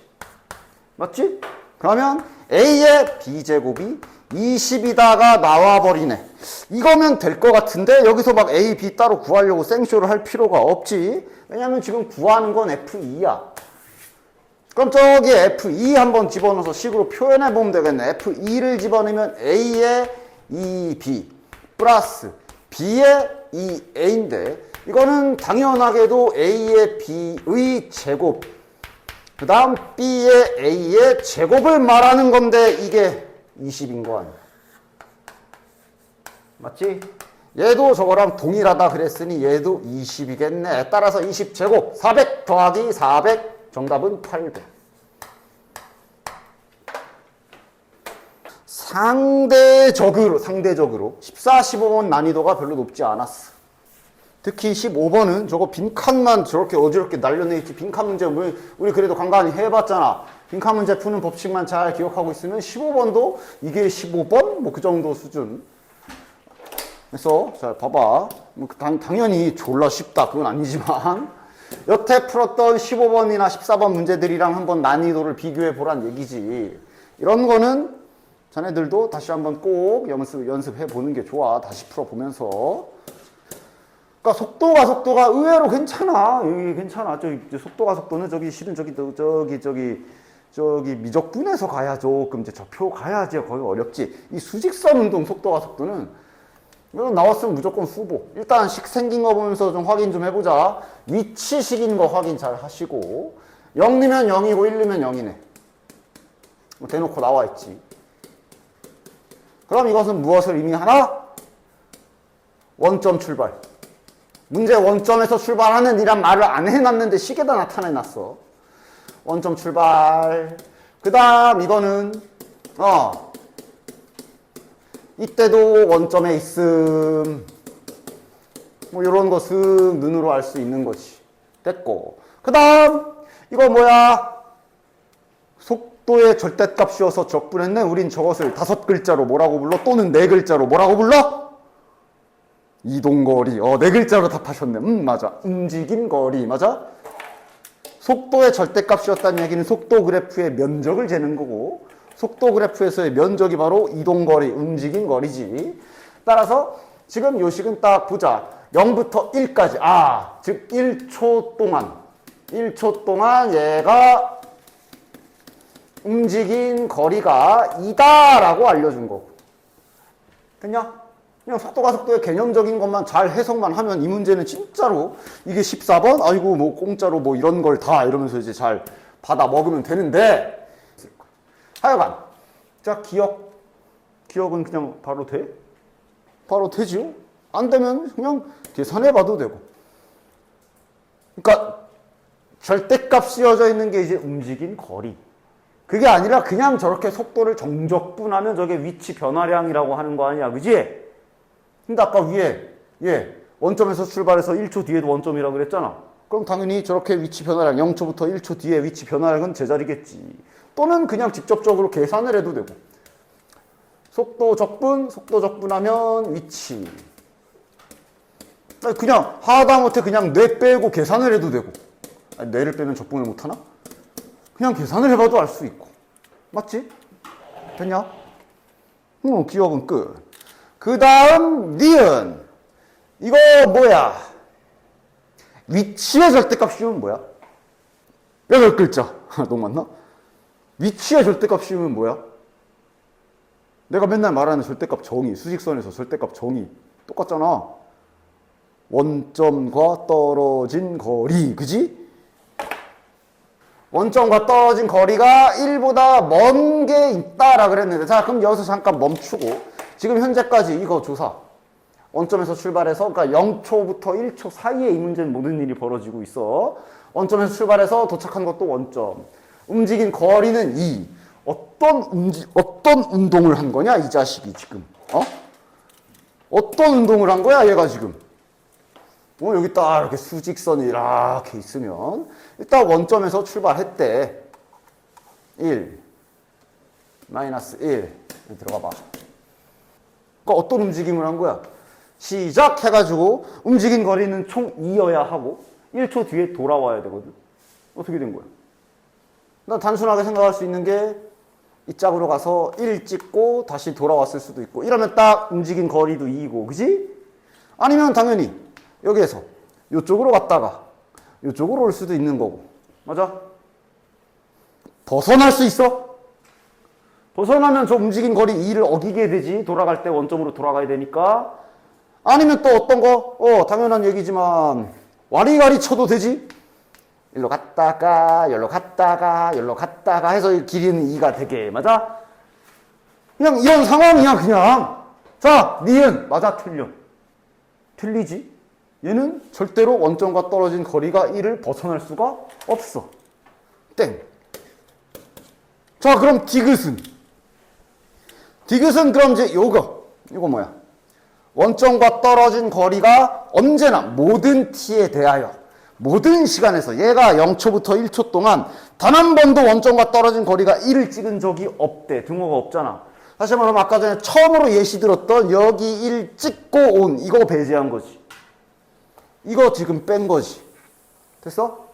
맞지? 그러면 A의 B제곱이 20이다가 나와버리네. 이거면 될 것 같은데 여기서 막 A, B 따로 구하려고 생쇼를 할 필요가 없지. 왜냐면 지금 구하는 건 F2야. 그럼 저기 F2 한번 집어넣어서 식으로 표현해보면 되겠네. F2를 집어넣으면 A의 2B 플러스 B의 2A인데 이거는 당연하게도 A의 B의 제곱 그 다음 B의 A의 제곱을 말하는 건데 이게 20인 거 아니야. 맞지? 얘도 저거랑 동일하다 그랬으니 얘도 20이겠네. 따라서 20제곱 400 더하기 400 정답은 800. 상대적으로 14, 15번 난이도가 별로 높지 않았어. 특히 15번은 저거 빈칸만 저렇게 어지럽게 날려내 있지. 빈칸 문제 우리 그래도 간간히 해봤잖아. 빈칸 문제 푸는 법칙만 잘 기억하고 있으면 15번도 이게 15번? 뭐 그 정도 수준. 그래서 자 봐봐. 뭐 당연히 졸라 쉽다. 그건 아니지만 여태 풀었던 15번이나 14번 문제들이랑 한번 난이도를 비교해 보란 얘기지. 이런 거는 자네들도 다시 한번 꼭 연습해 보는 게 좋아. 다시 풀어보면서. 그러니까 속도가 의외로 괜찮아. 여기 괜찮아. 저기 속도는 저기 실은 저기 미적분에서 가야 조금 이제 저표 가야지 거기 어렵지. 이 수직선 운동 속도는 이거 나왔으면 무조건 후보. 일단 식 생긴 거 보면서 좀 확인 좀 해보자. 위치식인 거 확인 잘 하시고 0이면 0이고 1이면 0이네. 뭐 대놓고 나와 있지. 그럼 이것은 무엇을 의미하나? 원점 출발. 문제 원점에서 출발하는 이란 말을 안 해놨는데 식에다 나타내놨어. 원점 출발. 그 다음 이거는 이때도 원점에 있음. 뭐 요런 거 슥 눈으로 알 수 있는 거지. 됐고. 그 다음 이거 뭐야? 속도의 절대값이어서 적분했네. 우린 저것을 5글자로 뭐라고 불러? 또는 4글자로 뭐라고 불러? 이동거리. 4글자로 답하셨네. 맞아. 움직임 거리. 맞아? 속도의 절대값이었다는 얘기는 속도 그래프의 면적을 재는 거고 속도 그래프에서의 면적이 바로 이동거리, 움직임 거리지. 따라서 지금 요 식은 딱 보자. 0부터 1까지. 즉 1초 동안 얘가 움직인 거리가 이다라고 알려준 거고. 됐냐? 그냥 속도의 개념적인 것만 잘 해석만 하면 이 문제는 진짜로 이게 14번? 아이고 뭐 공짜로 뭐 이런 걸 다 이러면서 이제 잘 받아 먹으면 되는데 하여간 자 기억은 그냥 바로 돼? 바로 되죠? 안 되면 그냥 계산해 봐도 되고. 그러니까 절대값 씌워져 있는 게 이제 움직인 거리. 그게 아니라 그냥 저렇게 속도를 정적분하면 저게 위치 변화량이라고 하는 거 아니야, 그지? 근데 아까 위에 원점에서 출발해서 1초 뒤에도 원점이라고 그랬잖아. 그럼 당연히 저렇게 위치 변화량 0초부터 1초 뒤에 위치 변화량은 제자리겠지. 또는 그냥 직접적으로 계산을 해도 되고. 속도 적분하면 위치. 그냥 하다못해 그냥 뇌 빼고 계산을 해도 되고. 뇌를 빼면 적분을 못하나? 그냥 계산을 해봐도 알 수 있고. 맞지? 됐냐? 기억은 끝. 그 다음 니은. 이거 뭐야? 위치의 절대값 씌우면 뭐야? 8글자. 너무 많나? 위치의 절대값 씌우면 뭐야? 내가 맨날 말하는 절대값 정의, 수직선에서 절대값 정의 똑같잖아. 원점과 떨어진 거리, 그지? 원점과 떨어진 거리가 1보다 먼 게 있다라 그랬는데, 자 그럼 여기서 잠깐 멈추고 지금 현재까지 이거 조사. 원점에서 출발해서 그러니까 0초부터 1초 사이에 이 문제는 모든 일이 벌어지고 있어. 원점에서 출발해서 도착한 것도 원점. 움직인 거리는 2. 어떤 운동을 한 거냐 이 자식이 지금. 어떤 운동을 한 거야 얘가 지금. 여기 딱 이렇게 수직선이 이렇게 있으면 일단 원점에서 출발했대. 1 마이너스 1 들어가 봐. 그러니까 어떤 움직임을 한 거야? 시작 해가지고 움직인 거리는 총 2여야 하고 1초 뒤에 돌아와야 되거든. 어떻게 된 거야? 난 단순하게 생각할 수 있는 게 이 짝으로 가서 1 찍고 다시 돌아왔을 수도 있고 이러면 딱 움직인 거리도 2이고 그지? 아니면 당연히 여기에서 이쪽으로 갔다가 이쪽으로 올 수도 있는 거고. 맞아? 벗어날 수 있어? 벗어나면 저 움직인 거리 2를 어기게 되지. 돌아갈 때 원점으로 돌아가야 되니까. 아니면 또 어떤 거? 당연한 얘기지만 와리가리 쳐도 되지. 일로 갔다가 여기로 갔다가 해서 길이는 2가 되게. 맞아? 그냥 이런 상황이야 그냥. 자 니은 맞아 틀려. 틀리지? 얘는 절대로 원점과 떨어진 거리가 1을 벗어날 수가 없어. 땡. 자 그럼 디귿은 그럼 이제 이거 뭐야? 원점과 떨어진 거리가 언제나 모든 t에 대하여 모든 시간에서 얘가 0초부터 1초 동안 단 한 번도 원점과 떨어진 거리가 1을 찍은 적이 없대. 등호가 없잖아. 다시 말하면 아까 전에 처음으로 예시 들었던 여기 1 찍고 온 이거 배제한 거지. 이거 지금 뺀 거지. 됐어?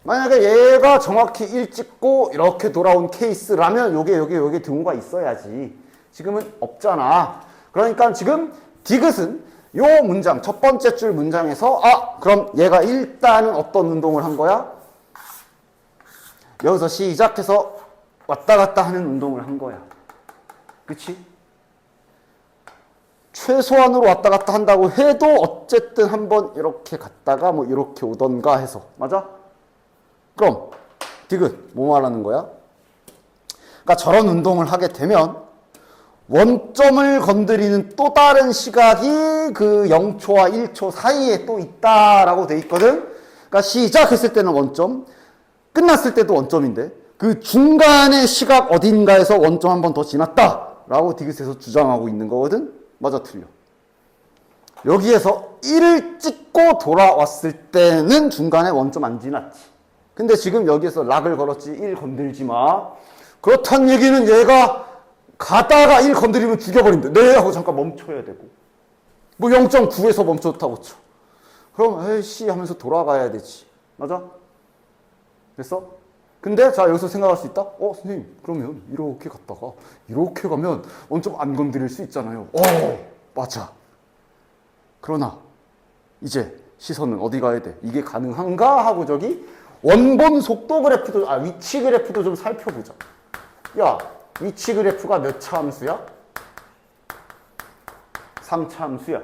만약에 얘가 정확히 1 찍고 이렇게 돌아온 케이스라면 요게 등호가 있어야지. 지금은 없잖아. 그러니까 지금 디귿은 요 문장, 첫 번째 줄 문장에서 그럼 얘가 일단은 어떤 운동을 한 거야? 여기서 시작해서 왔다 갔다 하는 운동을 한 거야. 그치? 최소한으로 왔다 갔다 한다고 해도 어쨌든 한번 이렇게 갔다가 뭐 이렇게 오던가 해서. 맞아? 그럼 디귿 뭐 말하는 거야? 그러니까 저런 운동을 하게 되면 원점을 건드리는 또 다른 시각이 그 0초와 1초 사이에 또 있다라고 돼 있거든. 그러니까 시작했을 때는 원점, 끝났을 때도 원점인데 그 중간의 시각 어딘가에서 원점 한 번 더 지났다라고 디귿에서 주장하고 있는 거거든. 맞아, 틀려. 여기에서 1을 찍고 돌아왔을 때는 중간에 원점 안 지났지. 근데 지금 여기에서 락을 걸었지. 1 건들지 마. 그렇단 얘기는 얘가 가다가 1 건드리면 죽여버린다. 네 하고 잠깐 멈춰야 되고. 뭐 0.9에서 멈췄다고 쳐. 그럼 에이씨 하면서 돌아가야 되지. 맞아? 됐어? 근데 자 여기서 생각할 수 있다? 선생님 그러면 이렇게 갔다가 이렇게 가면 원점 안 건드릴 수 있잖아요. 맞아. 그러나 이제 시선은 어디 가야 돼? 이게 가능한가? 하고 저기 원본 속도 그래프도 위치 그래프도 좀 살펴보자. 야 위치 그래프가 몇 차 함수야? 3차 함수야.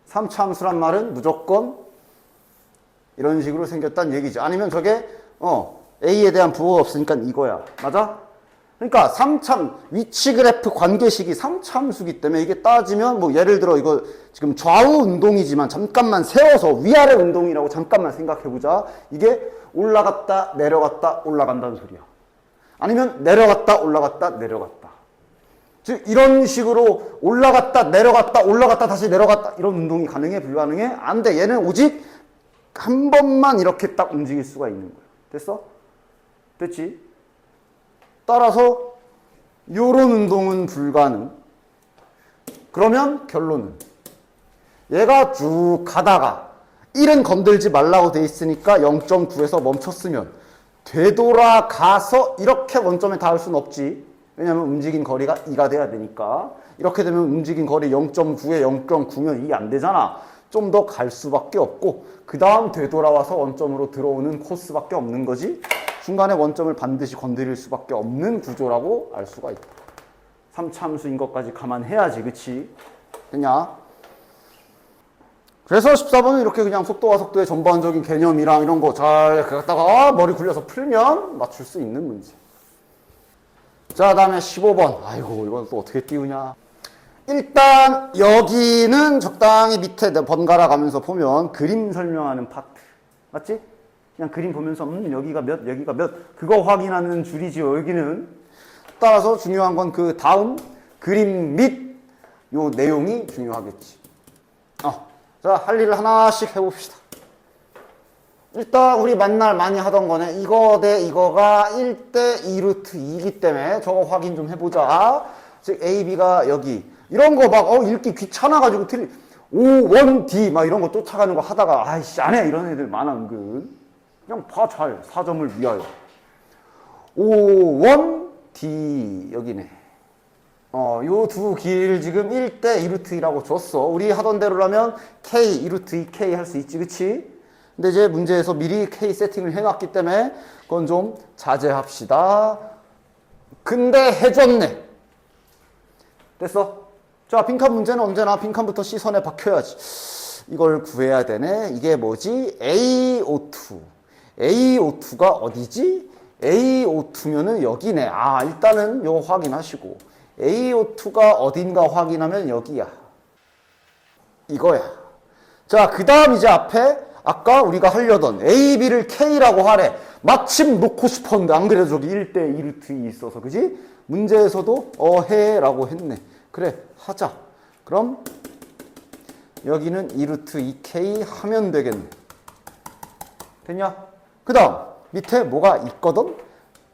3차 함수란 말은 무조건 이런 식으로 생겼다는 얘기지. 아니면 저게 A에 대한 부호가 없으니까 이거야. 맞아? 그러니까 3차 위치 그래프 관계식이 3차 함수기 때문에 이게 따지면 뭐 예를 들어 이거 지금 좌우 운동이지만 잠깐만 세워서 위아래 운동이라고 잠깐만 생각해보자. 이게 올라갔다 내려갔다 올라간다는 소리야. 아니면 내려갔다 올라갔다 내려갔다. 즉 이런 식으로 올라갔다 내려갔다 올라갔다 다시 내려갔다 이런 운동이 가능해 불가능해? 안 돼. 얘는 오직 한 번만 이렇게 딱 움직일 수가 있는 거야. 됐어? 됐지? 따라서 요런 운동은 불가능. 그러면 결론은 얘가 쭉 가다가 1은 건들지 말라고 돼 있으니까 0.9에서 멈췄으면 되돌아가서 이렇게 원점에 닿을 수는 없지. 왜냐면 움직인 거리가 2가 돼야 되니까. 이렇게 되면 움직인 거리 0.9에 0.9면 2 안 되잖아. 좀 더 갈 수밖에 없고 그 다음 되돌아와서 원점으로 들어오는 코스밖에 없는 거지. 중간에 원점을 반드시 건드릴 수밖에 없는 구조라고 알 수가 있다. 3차 함수인 것까지 감안해야지. 그치? 됐냐? 그래서 14번은 이렇게 그냥 속도와 속도의 전반적인 개념이랑 이런 거 잘 갖다가 머리 굴려서 풀면 맞출 수 있는 문제. 자, 다음에 15번. 아이고, 이건 또 어떻게 띄우냐. 일단 여기는 적당히 밑에 번갈아 가면서 보면 그림 설명하는 파트. 맞지? 그냥 그림 보면서 여기가 몇, 여기가 몇 그거 확인하는 줄이지요. 여기는. 따라서 중요한 건 그 다음 그림 및 요 내용이 중요하겠지. 자, 할 일을 하나씩 해봅시다. 일단 우리 맨날 많이 하던 거네. 이거 대 이거가 1대 2루트 2이기 때문에 저거 확인 좀 해보자. 즉 A, B가 여기. 이런 거 막 읽기 귀찮아가지고 O, 1, D 막 이런 거 쫓아가는 거 하다가 아이씨 안 해 이런 애들 많아 은근. 그냥 봐 잘 4점을 위하여. O, 1, D 여기네. 요 두 길 지금 1대 2루트 2라고 줬어. 우리 하던 대로라면 K 2루트 2K 할 수 있지, 그치? 근데 이제 문제에서 미리 K 세팅을 해놨기 때문에 그건 좀 자제합시다. 근데 해줬네. 됐어? 자, 빈칸 문제는 언제나 빈칸부터 시선에 박혀야지. 이걸 구해야 되네. 이게 뭐지? AO2. AO2가 어디지? AO2면은 여기네. 일단은 요거 확인하시고. AO2가 어딘가 확인하면 여기야. 이거야. 자, 그 다음 이제 앞에 아까 우리가 하려던 A, B를 K라고 하래. 마침 놓고 싶었는데 안 그래도 저기 1대 2루트 2 있어서 그지? 문제에서도 해라고 했네. 그래 하자. 그럼 여기는 2루트 2K 하면 되겠네. 됐냐? 그 다음 밑에 뭐가 있거든?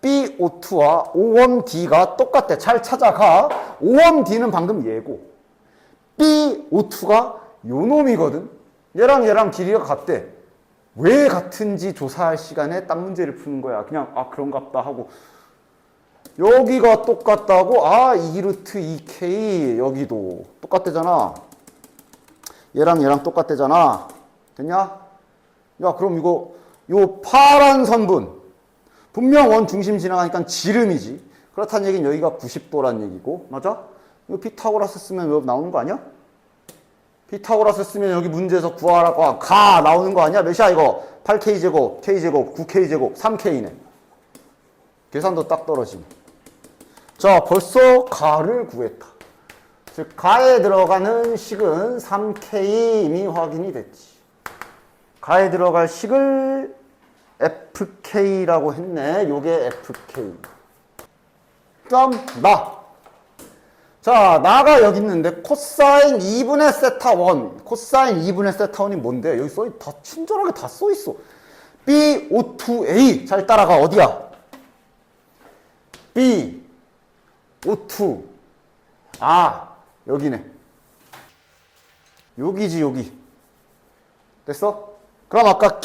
BO2와 O1D가 똑같대. 잘 찾아가. O1D는 방금 얘고 BO2가 요 놈이거든. 얘랑 길이가 같대. 왜 같은지 조사할 시간에 딱 문제를 푸는 거야. 그냥 그런갑다 하고 여기가 똑같다고? 2루트 2K 여기도 똑같대잖아. 얘랑 똑같대잖아. 됐냐? 야 그럼 이거 요 파란 선분 분명 원 중심 지나가니까 지름이지. 그렇다는 얘기는 여기가 90도란 얘기고 맞아? 이거 피타고라스 쓰면 왜 나오는 거 아니야? 피타고라스 쓰면 여기 문제에서 구하라고 가 나오는 거 아니야? 몇이야 이거? 8K제곱, K제곱, 9K제곱, 3K네. 계산도 딱 떨어지네. 자 벌써 가를 구했다. 즉 가에 들어가는 식은 3K 이미 확인이 됐지. 가에 들어갈 식을 FK라고 했네. 요게 FK. 그다음 자, 나가 여기 있는데 코사인 2분의 세타 1. 코사인 2분의 세타 1이 뭔데? 여기 다 친절하게 다 써 있어. BO2A. 잘 따라가. 어디야? BO2. 여기네. 여기지, 여기. 됐어? 그럼 아까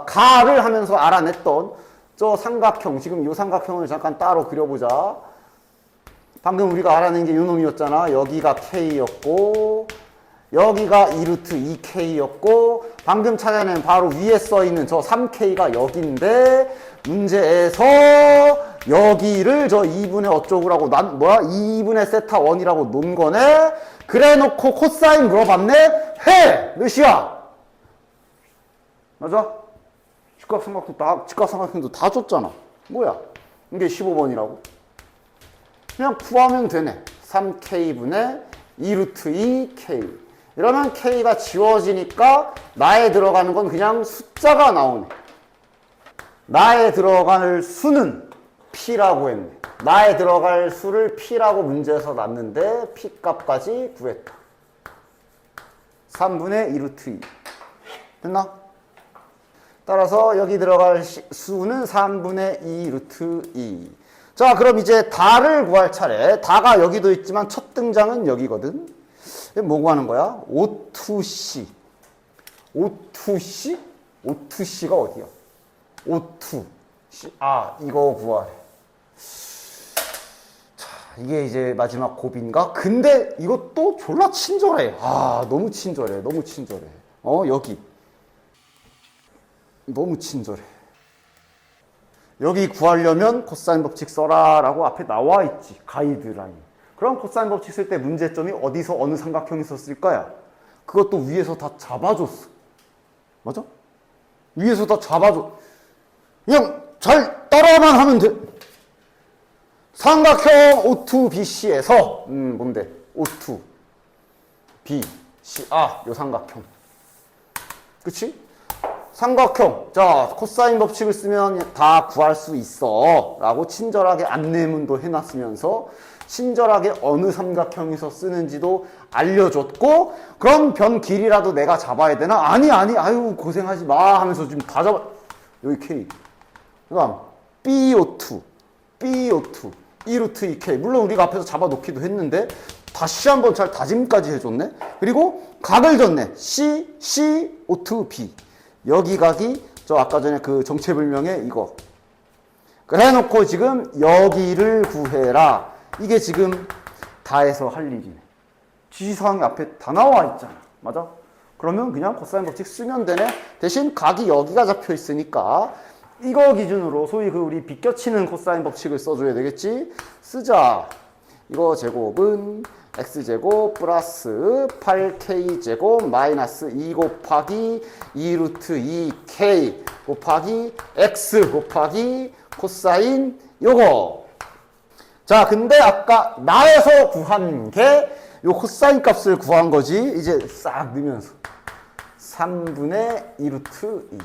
가를 하면서 알아냈던 저 삼각형, 지금 이 삼각형을 잠깐 따로 그려보자. 방금 우리가 알아낸 게 요 놈이었잖아. 여기가 K였고, 여기가 2루트 2K였고, 방금 찾아낸 바로 위에 써있는 저 3K가 여기인데, 문제에서 여기를 저 2분의 어쩌고라고, 2분의 세타 1이라고 놓은 거네? 그래 놓고 코사인 물어봤네? 몇이야? 맞아? 직각삼각형도 다 줬잖아. 뭐야? 이게 15번이라고. 그냥 구하면 되네. 3K분의 2루트 2K. 이러면 K가 지워지니까 나에 들어가는 건 그냥 숫자가 나오네. 나에 들어갈 수는 P라고 했네. 나에 들어갈 수를 P라고 문제에서 놨는데 P 값까지 구했다. 3분의 2루트 2. 됐나? 따라서 여기 들어갈 수는 3분의 2 루트 2. 자, 그럼 이제 다를 구할 차례. 다가 여기도 있지만 첫 등장은 여기거든. 뭐 구하는 거야? O2C. O2C? O2C가 어디야? O2C. 이거 구하래. 자, 이게 이제 마지막 고비인가? 근데 이것도 졸라 친절해. 너무 친절해. 너무 친절해. 여기. 너무 친절해. 여기 구하려면 코사인 법칙 써라 라고 앞에 나와 있지. 가이드라인. 그럼 코사인 법칙 쓸 때 문제점이 어디서 어느 삼각형에서 쓸 거야? 그것도 위에서 다 잡아줬어. 맞아? 위에서 다 잡아줘. 그냥 잘 따라만 하면 돼. 삼각형 O2BC에서 뭔데? O2 BC. 요 삼각형. 그치? 삼각형. 자, 코사인 법칙을 쓰면 다 구할 수 있어. 라고 친절하게 안내문도 해놨으면서 친절하게 어느 삼각형에서 쓰는지도 알려줬고, 그럼 변 길이라도 내가 잡아야 되나? 아니, 아유, 고생하지 마 하면서 지금 다 잡아. 여기 K. 그다음 BO2. 2루트 2K. 물론 우리가 앞에서 잡아놓기도 했는데, 다시 한번 잘 다짐까지 해줬네. 그리고 각을 줬네. CO2B. 여기 각이 저 아까 전에 그 정체불명의 이거. 그래 놓고 지금 여기를 구해라. 이게 지금 다해서 할 일이네. 지시사항이 앞에 다 나와 있잖아. 맞아? 그러면 그냥 코사인 법칙 쓰면 되네. 대신 각이 여기가 잡혀 있으니까 이거 기준으로 소위 그 우리 비껴치는 코사인 법칙을 써줘야 되겠지? 쓰자. 이거 제곱은 x제곱 플러스 8k제곱 마이너스 2 곱하기 2루트 2k 곱하기 x 곱하기 코사인 요거. 자, 근데 아까 나에서 구한 게 요 코사인 값을 구한 거지. 이제 싹 넣으면서 3분의 2루트 2.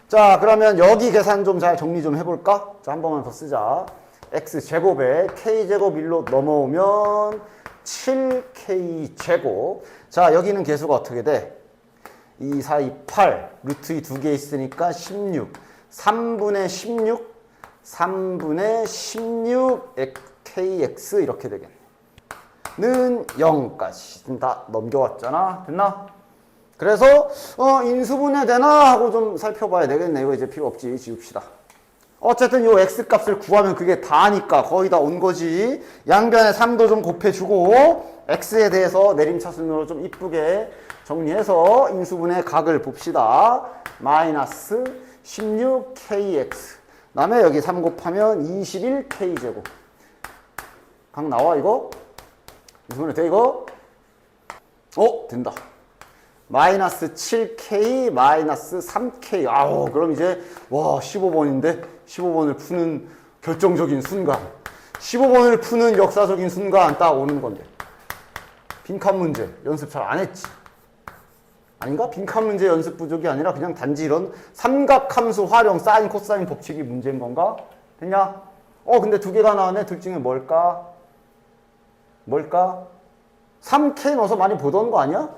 자, 그러면 여기 계산 좀 잘 정리 좀 해볼까? 자, 한 번만 더 쓰자. x제곱에 k제곱 1로 넘어오면 7k제곱. 자, 여기는 계수가 어떻게 돼? 2, 4, 2, 8. 루트 2 두 개 있으니까 16. 3분의 16. 3분의 16 kx 이렇게 되겠네. 는 0까지 다 넘겨왔잖아. 됐나? 그래서 인수분해 되나 하고 좀 살펴봐야 되겠네. 이거 이제 필요 없지. 지웁시다. 어쨌든 요 x값을 구하면 그게 다니까 거의 다 온 거지. 양변에 3도 좀 곱해주고 x에 대해서 내림차순으로 좀 이쁘게 정리해서 인수분해 각을 봅시다. 마이너스 16kx. 그다음에 여기 3 곱하면 21k제곱. 각 나와 이거? 인수분해 돼 이거? 된다. 마이너스 7k 마이너스 3k. 아우 그럼 이제 와 15번인데 15번을 푸는 결정적인 순간, 15번을 푸는 역사적인 순간 딱 오는 건데. 빈칸 문제 연습 잘 안 했지? 아닌가? 빈칸 문제 연습 부족이 아니라 그냥 단지 이런 삼각함수 활용 사인 코사인 법칙이 문제인 건가? 됐냐? 근데 두 개가 나왔네. 둘 중에 뭘까? 3K 넣어서 많이 보던 거 아니야?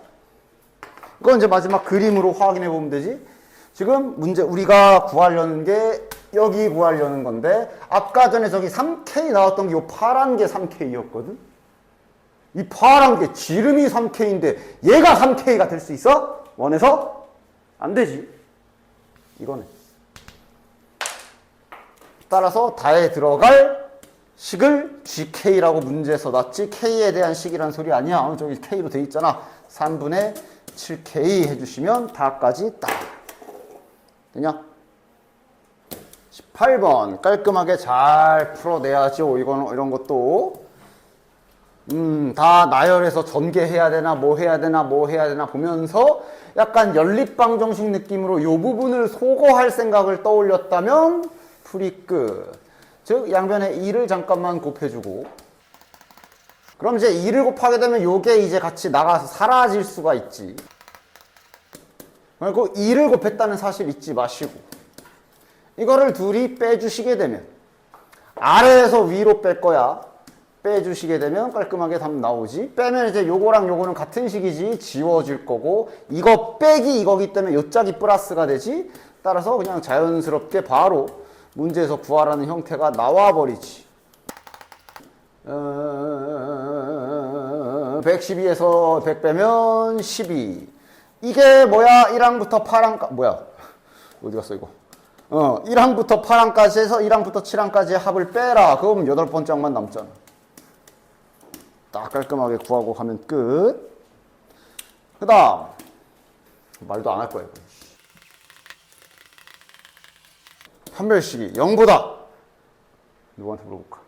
이건 이제 마지막 그림으로 확인해 보면 되지. 지금 문제 우리가 구하려는 게 여기 구하려는 건데 아까 전에 저기 3K 나왔던 게 이 파란 게 3K였거든. 이 파란 게 지름이 3K인데 얘가 3K가 될 수 있어? 원에서? 안 되지. 이거는. 따라서 다에 들어갈 식을 GK라고 문제에서 놨지. K에 대한 식이란 소리 아니야. 저기 K로 돼 있잖아. 3분의 7K 해주시면 다까지 딱. 되냐? 18번 깔끔하게 잘 풀어내야죠. 이런 것도 다 나열해서 전개해야 되나 뭐 해야 되나 보면서 약간 연립방정식 느낌으로 이 부분을 소거할 생각을 떠올렸다면 풀이 끝. 즉 양변에 2를 잠깐만 곱해주고 그럼 이제 2를 곱하게 되면 요게 이제 같이 나가서 사라질 수가 있지. 그리고 2를 곱했다는 사실 잊지 마시고 이거를 둘이 빼주시게 되면 아래에서 위로 뺄 거야. 빼주시게 되면 깔끔하게 답 나오지. 빼면 이제 요거랑 요거는 같은 식이지. 지워질 거고 이거 빼기 이거기 때문에 요 짝이 플러스가 되지. 따라서 그냥 자연스럽게 바로 문제에서 구하라는 형태가 나와버리지. 112에서 100 빼면 12. 이게 뭐야? 1항부터 8항까지 뭐야? 어디 갔어 이거? 1항부터 8항까지 해서 1항부터 7항까지의 합을 빼라. 그럼 8번째만 남잖아. 딱 깔끔하게 구하고 가면 끝. 그 다음 말도 안 할 거야. 판별식이 0보다 누구한테 물어볼까?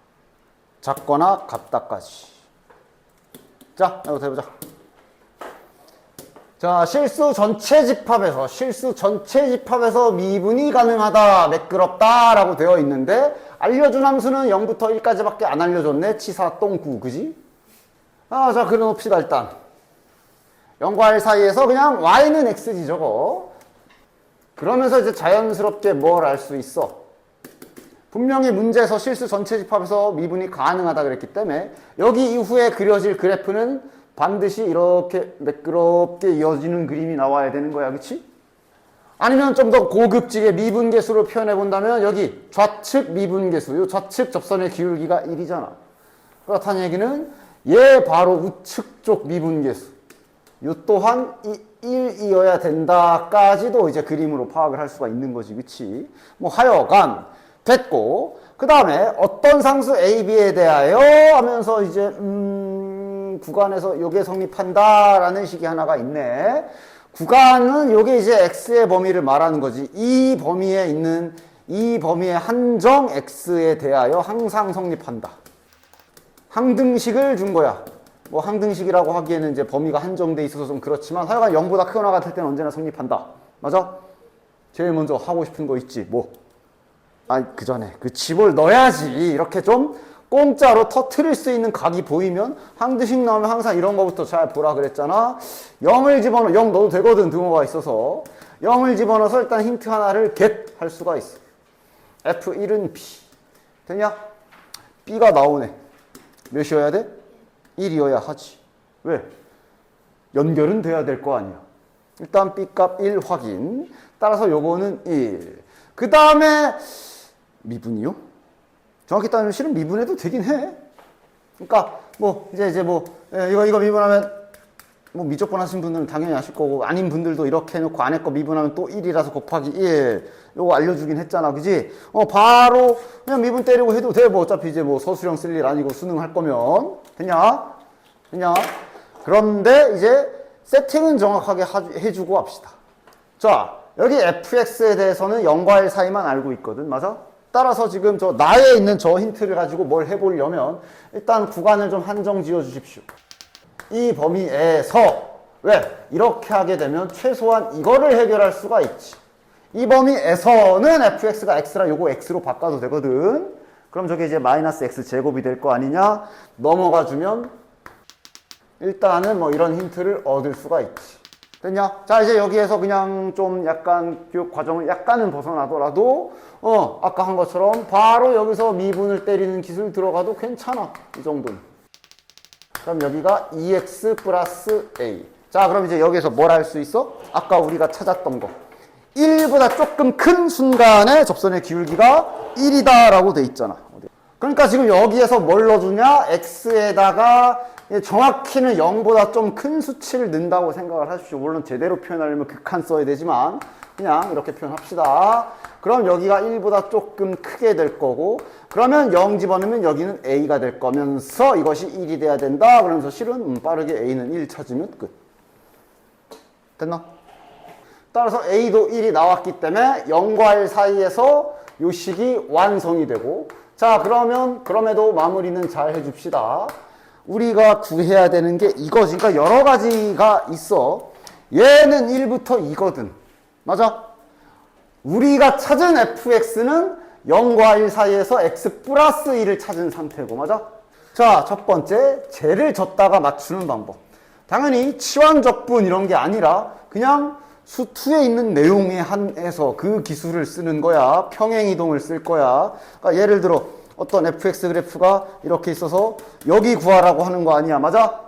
작거나 같다까지. 자, 이거 해보자. 자, 실수 전체 집합에서 미분이 가능하다, 매끄럽다 라고 되어 있는데 알려준 함수는 0부터 1까지밖에 안 알려줬네. 치사 똥구, 그지? 자, 그려놓읍시다. 일단 0과 1 사이에서 그냥 y는 x지 저거. 그러면서 이제 자연스럽게 뭘 알 수 있어? 분명히 문제에서 실수 전체 집합에서 미분이 가능하다 그랬기 때문에 여기 이후에 그려질 그래프는 반드시 이렇게 매끄럽게 이어지는 그림이 나와야 되는 거야. 그치? 아니면 좀 더 고급지게 미분계수로 표현해 본다면 여기 좌측 미분계수, 이 좌측 접선의 기울기가 1이잖아. 그렇다는 얘기는 얘 바로 우측 쪽 미분계수, 이 또한 1이어야 된다까지도 이제 그림으로 파악을 할 수가 있는 거지. 그치? 뭐 하여간 됐고, 그 다음에 어떤 상수 A, B에 대하여 하면서 이제 구간에서 요게 성립한다라는 식이 하나가 있네. 구간은 요게 이제 X의 범위를 말하는 거지. 이 범위에 있는 이 범위의 한정 X에 대하여 항상 성립한다. 항등식을 준 거야. 뭐 항등식이라고 하기에는 이제 범위가 한정돼 있어서 좀 그렇지만 하여간 0보다 크거나 같을 때는 언제나 성립한다. 맞아? 제일 먼저 하고 싶은 거 있지. 뭐? 그 전에 그 집을 넣어야지. 이렇게 좀 공짜로 터트릴 수 있는 각이 보이면 항등식 나오면 항상 이런 거부터 잘 보라 그랬잖아. 0을 집어넣어. 0 넣어도 되거든. 등호가 있어서. 0을 집어넣어서 일단 힌트 하나를 get 할 수가 있어. F1은 B. 되냐? B가 나오네. 몇이어야 돼? 1이어야 하지. 왜? 연결은 돼야 될 거 아니야. 일단 B값 1 확인. 따라서 요거는 1. 그 다음에 미분이요? 정확히 따지면 실은 미분해도 되긴 해. 그러니까 뭐 이제 뭐 이거 미분하면 뭐 미적분 하신 분들은 당연히 아실 거고 아닌 분들도 이렇게 해놓고 안에 거 미분하면 또 1이라서 곱하기 1 요거 알려주긴 했잖아, 그지? 바로 그냥 미분 때리고 해도 돼. 뭐 어차피 이제 뭐 서술형 쓸 일 아니고 수능 할 거면 됐냐? 그런데 이제 세팅은 정확하게 해주고 합시다. 자, 여기 fx에 대해서는 0과 1 사이만 알고 있거든, 맞아? 따라서 지금 저 나에 있는 저 힌트를 가지고 뭘 해보려면 일단 구간을 좀 한정 지어 주십시오. 이 범위에서 왜? 이렇게 하게 되면 최소한 이거를 해결할 수가 있지. 이 범위에서는 fx가 x라 요거 x로 바꿔도 되거든. 그럼 저게 이제 마이너스 x 제곱이 될 거 아니냐? 넘어가 주면 일단은 뭐 이런 힌트를 얻을 수가 있지. 됐냐? 자, 이제 여기에서 그냥 좀 약간 교육 과정을 약간은 벗어나더라도 아까 한 것처럼 바로 여기서 미분을 때리는 기술 들어가도 괜찮아. 이 정도는. 그럼 여기가 2x 플러스 a. 자, 그럼 이제 여기에서 뭘 할 수 있어? 아까 우리가 찾았던 거. 1보다 조금 큰 순간에 접선의 기울기가 1이다 라고 돼 있잖아. 그러니까 지금 여기에서 뭘 넣어주냐? x에다가 정확히는 0보다 좀 큰 수치를 넣는다고 생각을 하십시오. 물론 제대로 표현하려면 극한 써야 되지만 그냥 이렇게 표현합시다. 그럼 여기가 1보다 조금 크게 될 거고 그러면 0 집어넣으면 여기는 a가 될 거면서 이것이 1이 돼야 된다. 그러면서 실은 빠르게 a는 1 찾으면 끝. 됐나? 따라서 a도 1이 나왔기 때문에 0과 1 사이에서 요 식이 완성이 되고 자, 그러면 그럼에도 마무리는 잘 해줍시다. 우리가 구해야 되는 게 이거지. 그러니까 여러 가지가 있어. 얘는 1부터 2거든. 맞아? 우리가 찾은 fx는 0과 1 사이에서 x 플러스 1을 찾은 상태고, 맞아? 자, 첫 번째, 쟤를 졌다가 맞추는 방법. 당연히 치환적분 이런 게 아니라 그냥 수2에 있는 내용에 한해서 그 기술을 쓰는 거야. 평행이동을 쓸 거야. 그러니까 예를 들어 어떤 fx 그래프가 이렇게 있어서 여기 구하라고 하는 거 아니야. 맞아?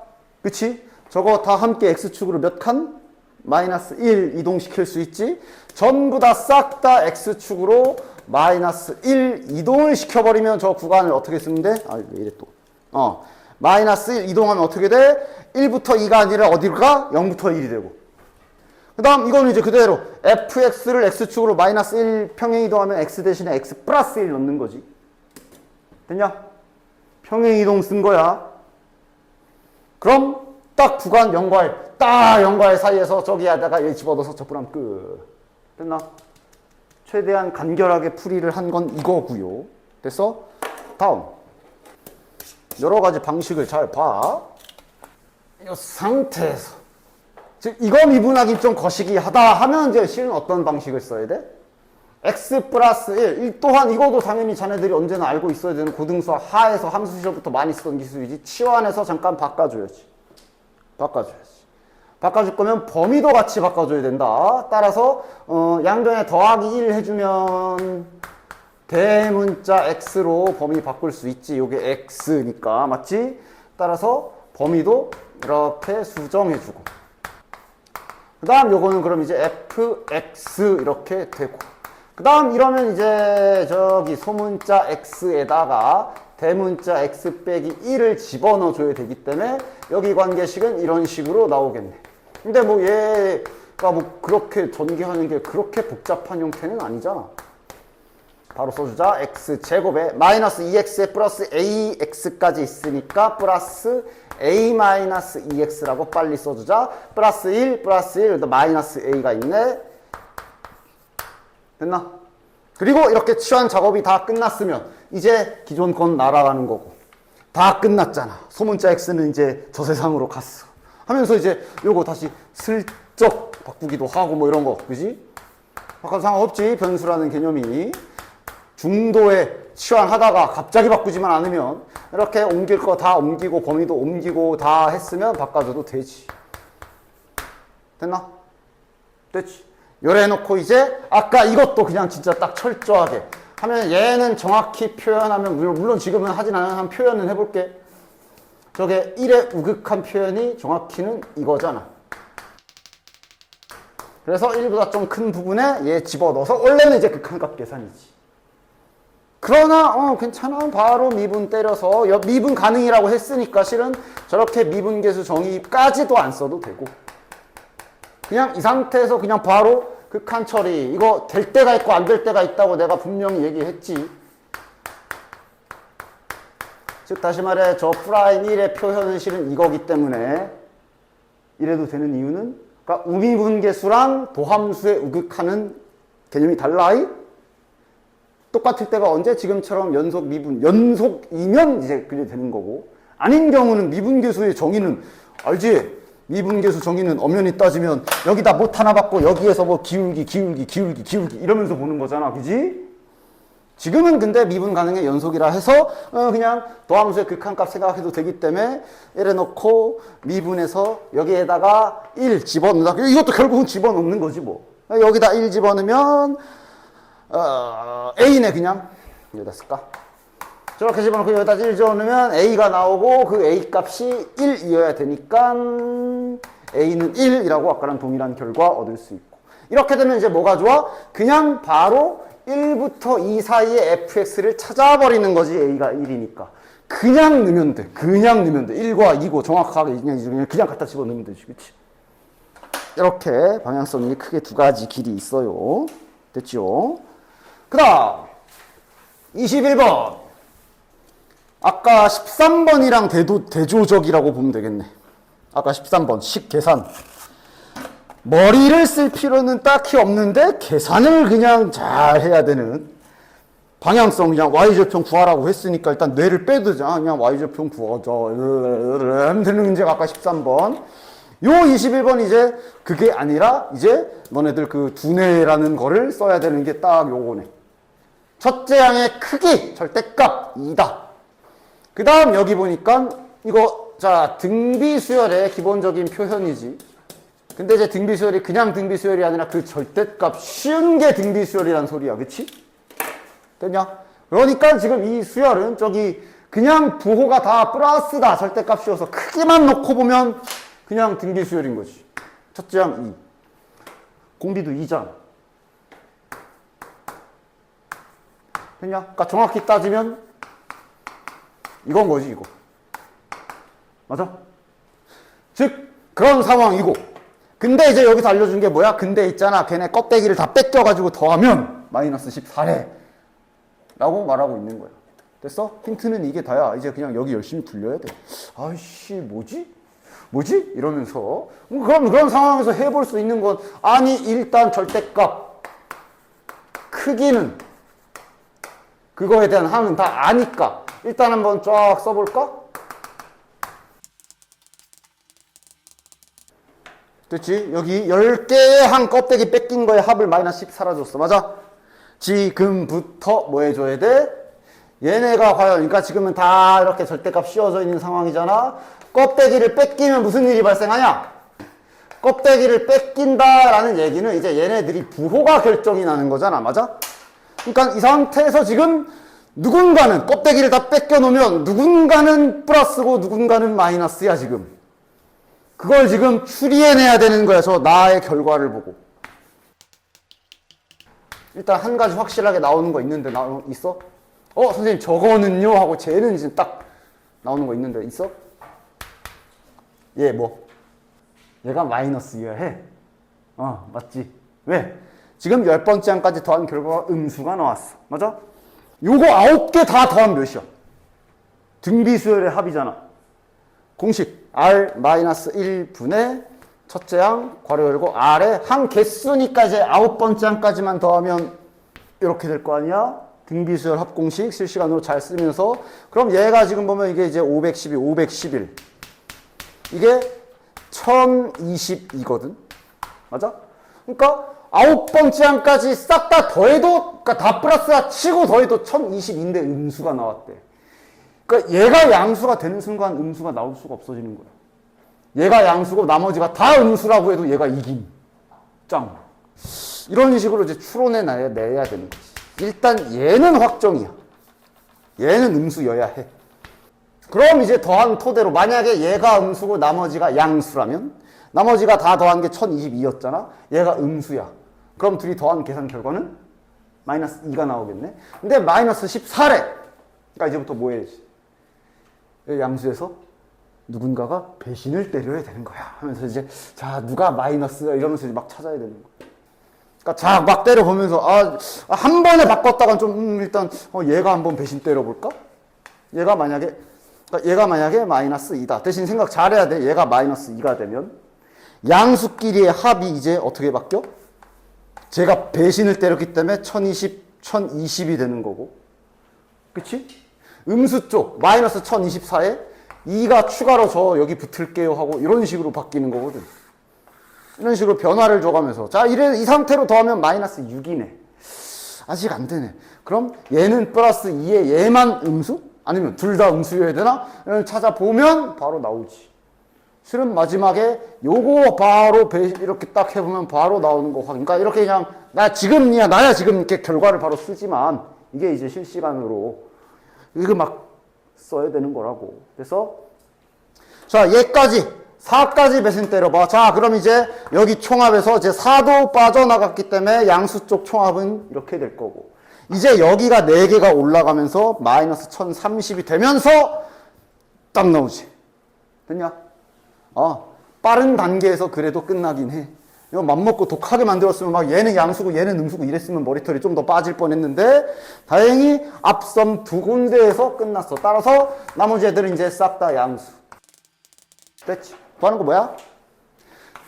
그치? 저거 다 함께 x축으로 몇 칸? 마이너스 1 이동시킬 수 있지? 전부 다 싹 다 x축으로 마이너스 1 이동을 시켜버리면 저 구간을 어떻게 쓰면 돼? 아, 왜 이래 또. 마이너스 1 이동하면 어떻게 돼? 1부터 2가 아니라 어디로 가? 0부터 1이 되고. 그 다음 이거는 이제 그대로 fx를 x축으로 마이너스 1 평행 이동하면 x 대신에 x 플러스 1 넣는 거지. 됐냐? 평행 이동 쓴 거야. 그럼 딱 구간 0과 1, 딱 0과 1 사이에서 저기 하다가 여기 집어넣어서 접근하면 끝. 됐나? 최대한 간결하게 풀이를 한 건 이거고요. 됐어? 다음. 여러 가지 방식을 잘 봐. 이 상태에서. 즉, 이거 미분하기 좀 거시기하다 하면 이제 실은 어떤 방식을 써야 돼? x 플러스 1 또한 이것도 당연히 자네들이 언제나 알고 있어야 되는 고등수학 하에서 함수 시절부터 많이 쓰던 기술이지. 치환해서 잠깐 바꿔줘야지. 바꿔줄 거면 범위도 같이 바꿔줘야 된다. 따라서 양변에 더하기 1 해주면 대문자 x로 범위 바꿀 수 있지. 요게 x니까 맞지? 따라서 범위도 이렇게 수정해주고 그 다음 요거는 그럼 이제 fx 이렇게 되고 그 다음 이러면 이제 저기 소문자 x에다가 대문자 x 빼기 1을 집어넣어 줘야 되기 때문에 여기 관계식은 이런 식으로 나오겠네. 근데 뭐 얘가 뭐 그렇게 전개하는 게 그렇게 복잡한 형태는 아니잖아. 바로 써주자. x제곱에 마이너스 2x에 플러스 ax까지 있으니까 플러스 a 마이너스 2x라고 빨리 써주자. 플러스 1 플러스 1 마이너스 a가 있네. 됐나? 그리고 이렇게 치환 작업이 다 끝났으면 이제 기존 건 날아가는 거고 다 끝났잖아. 소문자 x는 이제 저 세상으로 갔어 하면서 이제 요거 다시 슬쩍 바꾸기도 하고 뭐 이런 거 그지? 바꿔도 상관없지. 변수라는 개념이 중도에 치환하다가 갑자기 바꾸지만 않으면 이렇게 옮길 거 다 옮기고 범위도 옮기고 다 했으면 바꿔줘도 되지. 됐나? 됐지. 요래 해놓고 이제 아까 이것도 그냥 진짜 딱 철저하게 하면 얘는 정확히 표현하면 물론 지금은 하진 않은 한 표현은 해볼게. 저게 1의 우극한 표현이 정확히는 이거잖아. 그래서 1보다 좀 큰 부분에 얘 집어넣어서 원래는 이제 극한값 계산이지. 그러나 괜찮아. 바로 미분 때려서 미분 가능이라고 했으니까 실은 저렇게 미분계수 정의까지도 안 써도 되고 그냥 이 상태에서 그냥 바로 극한 처리. 이거 될 때가 있고 안 될 때가 있다고 내가 분명히 얘기했지. 즉 다시 말해 저 프라임 1의 표현은 실은 이거기 때문에 이래도 되는 이유는 그러니까 우미분계수랑 도함수의 우극하는 개념이 달라이? 똑같을 때가 언제? 지금처럼 연속 미분, 연속이면 이제 그게 되는 거고 아닌 경우는 미분계수의 정의는 알지? 미분계수 정의는 엄연히 따지면 여기다 못 하나 받고 여기에서 뭐 기울기 이러면서 보는 거잖아. 그지? 지금은 근데 미분 가능의 연속이라 해서 그냥 도함수의 극한값 생각해도 되기 때문에 이래 놓고 미분해서 여기에다가 1 집어넣는다. 이것도 결국은 집어넣는 거지 뭐. 여기다 1 집어넣으면 A네 그냥. 여기다 쓸까? 저렇게 집어넣고 여기다 1 집어넣으면 A가 나오고 그 A 값이 1이어야 되니까 A는 1이라고 아까랑 동일한 결과 얻을 수 있고 이렇게 되면 이제 뭐가 좋아? 그냥 바로 1부터 2 사이의 fx를 찾아버리는 거지. A가 1이니까 그냥 넣으면 돼. 그냥 넣으면 돼. 1과 2고 정확하게 그냥 갖다 집어넣으면 되지. 그치? 이렇게 방향성이 크게 두 가지 길이 있어요. 됐죠? 그 다음 21번 아까 13번이랑 대조적이라고 보면 되겠네. 아까 13번 식 계산 머리를 쓸 필요는 딱히 없는데 계산을 그냥 잘 해야 되는 방향성. 그냥 y절편 구하라고 했으니까 일단 뇌를 빼두자. 그냥 y절편 구하자 하면 되는 문제가 아까 13번. 요 21번 이제 그게 아니라 이제 너네들 그 두뇌라는 거를 써야 되는 게 딱 요거네. 첫째 항의 크기 절대값 2다. 그 다음 여기 보니까 이거 자 등비수열의 기본적인 표현이지. 근데 이제 등비수열이 그냥 등비수열이 아니라 그 절대값 쉬운 게 등비수열이란 소리야. 그치? 됐냐? 그러니까 지금 이 수열은 저기 그냥 부호가 다 플러스다. 절대값 쉬워서 크기만 놓고 보면 그냥 등비수열인 거지. 첫째 항 2. 공비도 2잖아. 됐냐? 그러니까 정확히 따지면 이건 거지 이거. 맞아? 즉 그런 상황이고 근데 이제 여기서 알려준 게 뭐야? 근데 있잖아. 걔네 껍데기를 다 뺏겨가지고 더하면 마이너스 14래. 라고 말하고 있는 거야. 됐어? 힌트는 이게 다야. 이제 그냥 여기 열심히 굴려야 돼. 아이씨, 뭐지? 이러면서. 그럼 그런 상황에서 해볼 수 있는 건 아니, 일단 절대값. 크기는 그거에 대한 항은 다 아니까. 일단 한번 쫙 써볼까? 됐지? 여기 10개의 한 껍데기 뺏긴 거에 합을 마이너스 10 사라졌어. 맞아? 지금부터 뭐 해줘야 돼? 얘네가 과연, 그러니까 지금은 다 이렇게 절대값 씌워져 있는 상황이잖아? 껍데기를 뺏기면 무슨 일이 발생하냐? 껍데기를 뺏긴다라는 얘기는 이제 얘네들이 부호가 결정이 나는 거잖아. 맞아? 그러니까 이 상태에서 지금 누군가는 껍데기를 다 뺏겨놓으면 누군가는 플러스고 누군가는 마이너스야, 지금. 그걸 지금 추리해내야 되는 거야. 저 나의 결과를 보고. 일단 한 가지 확실하게 나오는 거 있는데 있어? 선생님 저거는요? 하고 쟤는 지금 딱 나오는 거 있는데 있어? 얘 뭐? 얘가 마이너스여야 해. 맞지? 왜? 지금 10번째 항까지 더한 결과가 음수가 나왔어. 맞아? 요거 9개 다 더하면 몇이야? 등비수열의 합이잖아. 공식 R-1분의 첫째 항 괄호 열고 R의 항 개수니까 이제 9번째 항까지만 더하면 이렇게 될 거 아니야? 등비수열 합공식 실시간으로 잘 쓰면서 그럼 얘가 지금 보면 이게 이제 512, 511 이게 1022거든. 맞아? 그러니까 9번째 항까지 싹 다 더해도 그러니까 다 플러스가 치고 더해도 1022인데 음수가 나왔대. 그러니까 얘가 양수가 되는 순간 음수가 나올 수가 없어지는 거야. 얘가 양수고 나머지가 다 음수라고 해도 얘가 이김. 짱. 이런 식으로 이제 추론해내야 되는 거지. 일단 얘는 확정이야. 얘는 음수여야 해. 그럼 이제 더한 토대로 만약에 얘가 음수고 나머지가 양수라면 나머지가 다 더한 게 1022였잖아. 얘가 음수야. 그럼 둘이 더한 계산 결과는 마이너스 2가 나오겠네. 근데 마이너스 14래. 그러니까 이제부터 뭐 해야지? 양수에서 누군가가 배신을 때려야 되는 거야. 하면서 이제 자 누가 마이너스야 이러면서 이제 막 찾아야 되는 거야. 그러니까 자 막 때려보면서 한 번에 바꿨다가 좀 일단 얘가 한번 배신 때려볼까? 얘가 만약에 마이너스 2다. 대신 생각 잘해야 돼. 얘가 마이너스 2가 되면 양수끼리의 합이 이제 어떻게 바뀌어? 제가 배신을 때렸기 때문에 1020이 되는 거고. 그치? 음수 쪽 마이너스 1024에 2가 추가로 저 여기 붙을게요 하고 이런 식으로 바뀌는 거거든. 이런 식으로 변화를 줘가면서 자 이 상태로 더하면 마이너스 6이네. 아직 안 되네. 그럼 얘는 플러스 2에 얘만 음수? 아니면 둘 다 음수여야 되나? 찾아보면 바로 나오지. 실은 마지막에 요거 바로 이렇게 딱 해보면 바로 나오는 거. 그러니까 이렇게 그냥 나야 지금 이렇게 결과를 바로 쓰지만 이게 이제 실시간으로 이거 막 써야 되는 거라고. 그래서 자 얘까지 4까지 배신 때려봐. 자 그럼 이제 여기 총합에서 이제 4도 빠져나갔기 때문에 양수 쪽 총합은 이렇게 될 거고 이제 여기가 4개가 올라가면서 마이너스 1030이 되면서 딱 나오지. 됐냐? 빠른 단계에서 그래도 끝나긴 해. 이거 맘먹고 독하게 만들었으면 막 얘는 양수고 얘는 음수고 이랬으면 머리털이 좀 더 빠질 뻔했는데 다행히 앞선 2군데에서 끝났어. 따라서 나머지 애들은 이제 싹 다 양수. 됐지? 구하는 거 뭐야?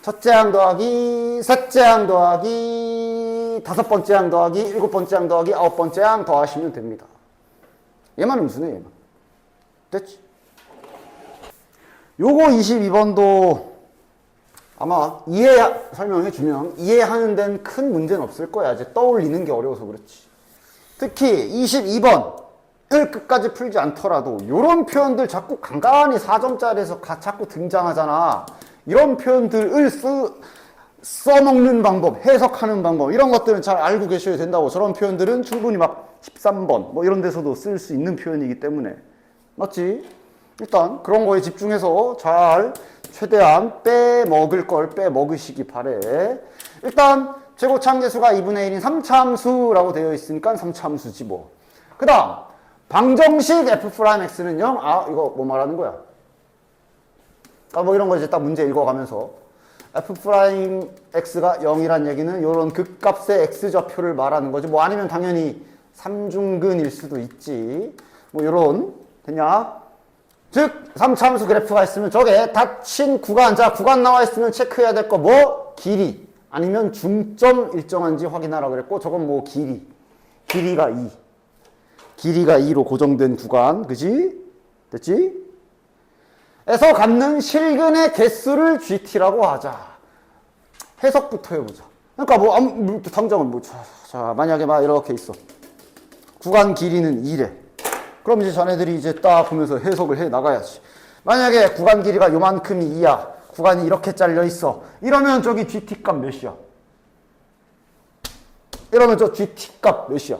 첫째 항 더하기 셋째 항 더하기 5번째 항 더하기 7번째 항 더하기 9번째 항 더하시면 됩니다. 얘만 음수네 얘만. 됐지? 요거 22번도 아마 설명해주면 이해하는 데는 큰 문제는 없을 거야. 이제 떠올리는 게 어려워서 그렇지. 특히 22번을 끝까지 풀지 않더라도 이런 표현들 자꾸 간간히 4점짜리에서 자꾸 등장하잖아. 이런 표현들을 써먹는 방법, 해석하는 방법 이런 것들은 잘 알고 계셔야 된다고. 저런 표현들은 충분히 막 13번 뭐 이런 데서도 쓸 수 있는 표현이기 때문에. 맞지? 일단 그런 거에 집중해서 잘 최대한 빼먹을 걸 빼먹으시기 바래. 일단 최고차함계수가 2분의 1인 3차함수라고 되어 있으니까 3차함수지 뭐. 그 다음 방정식 f'x는 0. 이거 뭐 말하는 거야? 뭐 이런 거 이제 딱 문제 읽어가면서 f'x가 0이란 얘기는 이런 극값의 x좌표를 말하는 거지. 뭐 아니면 당연히 삼중근일 수도 있지. 뭐 이런 됐냐? 즉 3차함수 그래프가 있으면 저게 닫힌 구간, 자 구간 나와 있으면 체크해야 될 거 뭐? 길이 아니면 중점 일정한지 확인하라 그랬고 저건 뭐 길이가 2. 길이가 2로 고정된 구간, 그지? 됐지? 에서 갖는 실근의 개수를 GT라고 하자. 해석부터 해보자. 그러니까 뭐 당장은 뭐 자 만약에 막 이렇게 있어. 구간 길이는 2래. 그럼 이제 자네들이 이제 딱 보면서 해석을 해 나가야지. 만약에 구간 길이가 요만큼이 2야. 구간이 이렇게 잘려 있어. 이러면 저기 GT 값 몇이야? 이러면 저 GT 값 몇이야?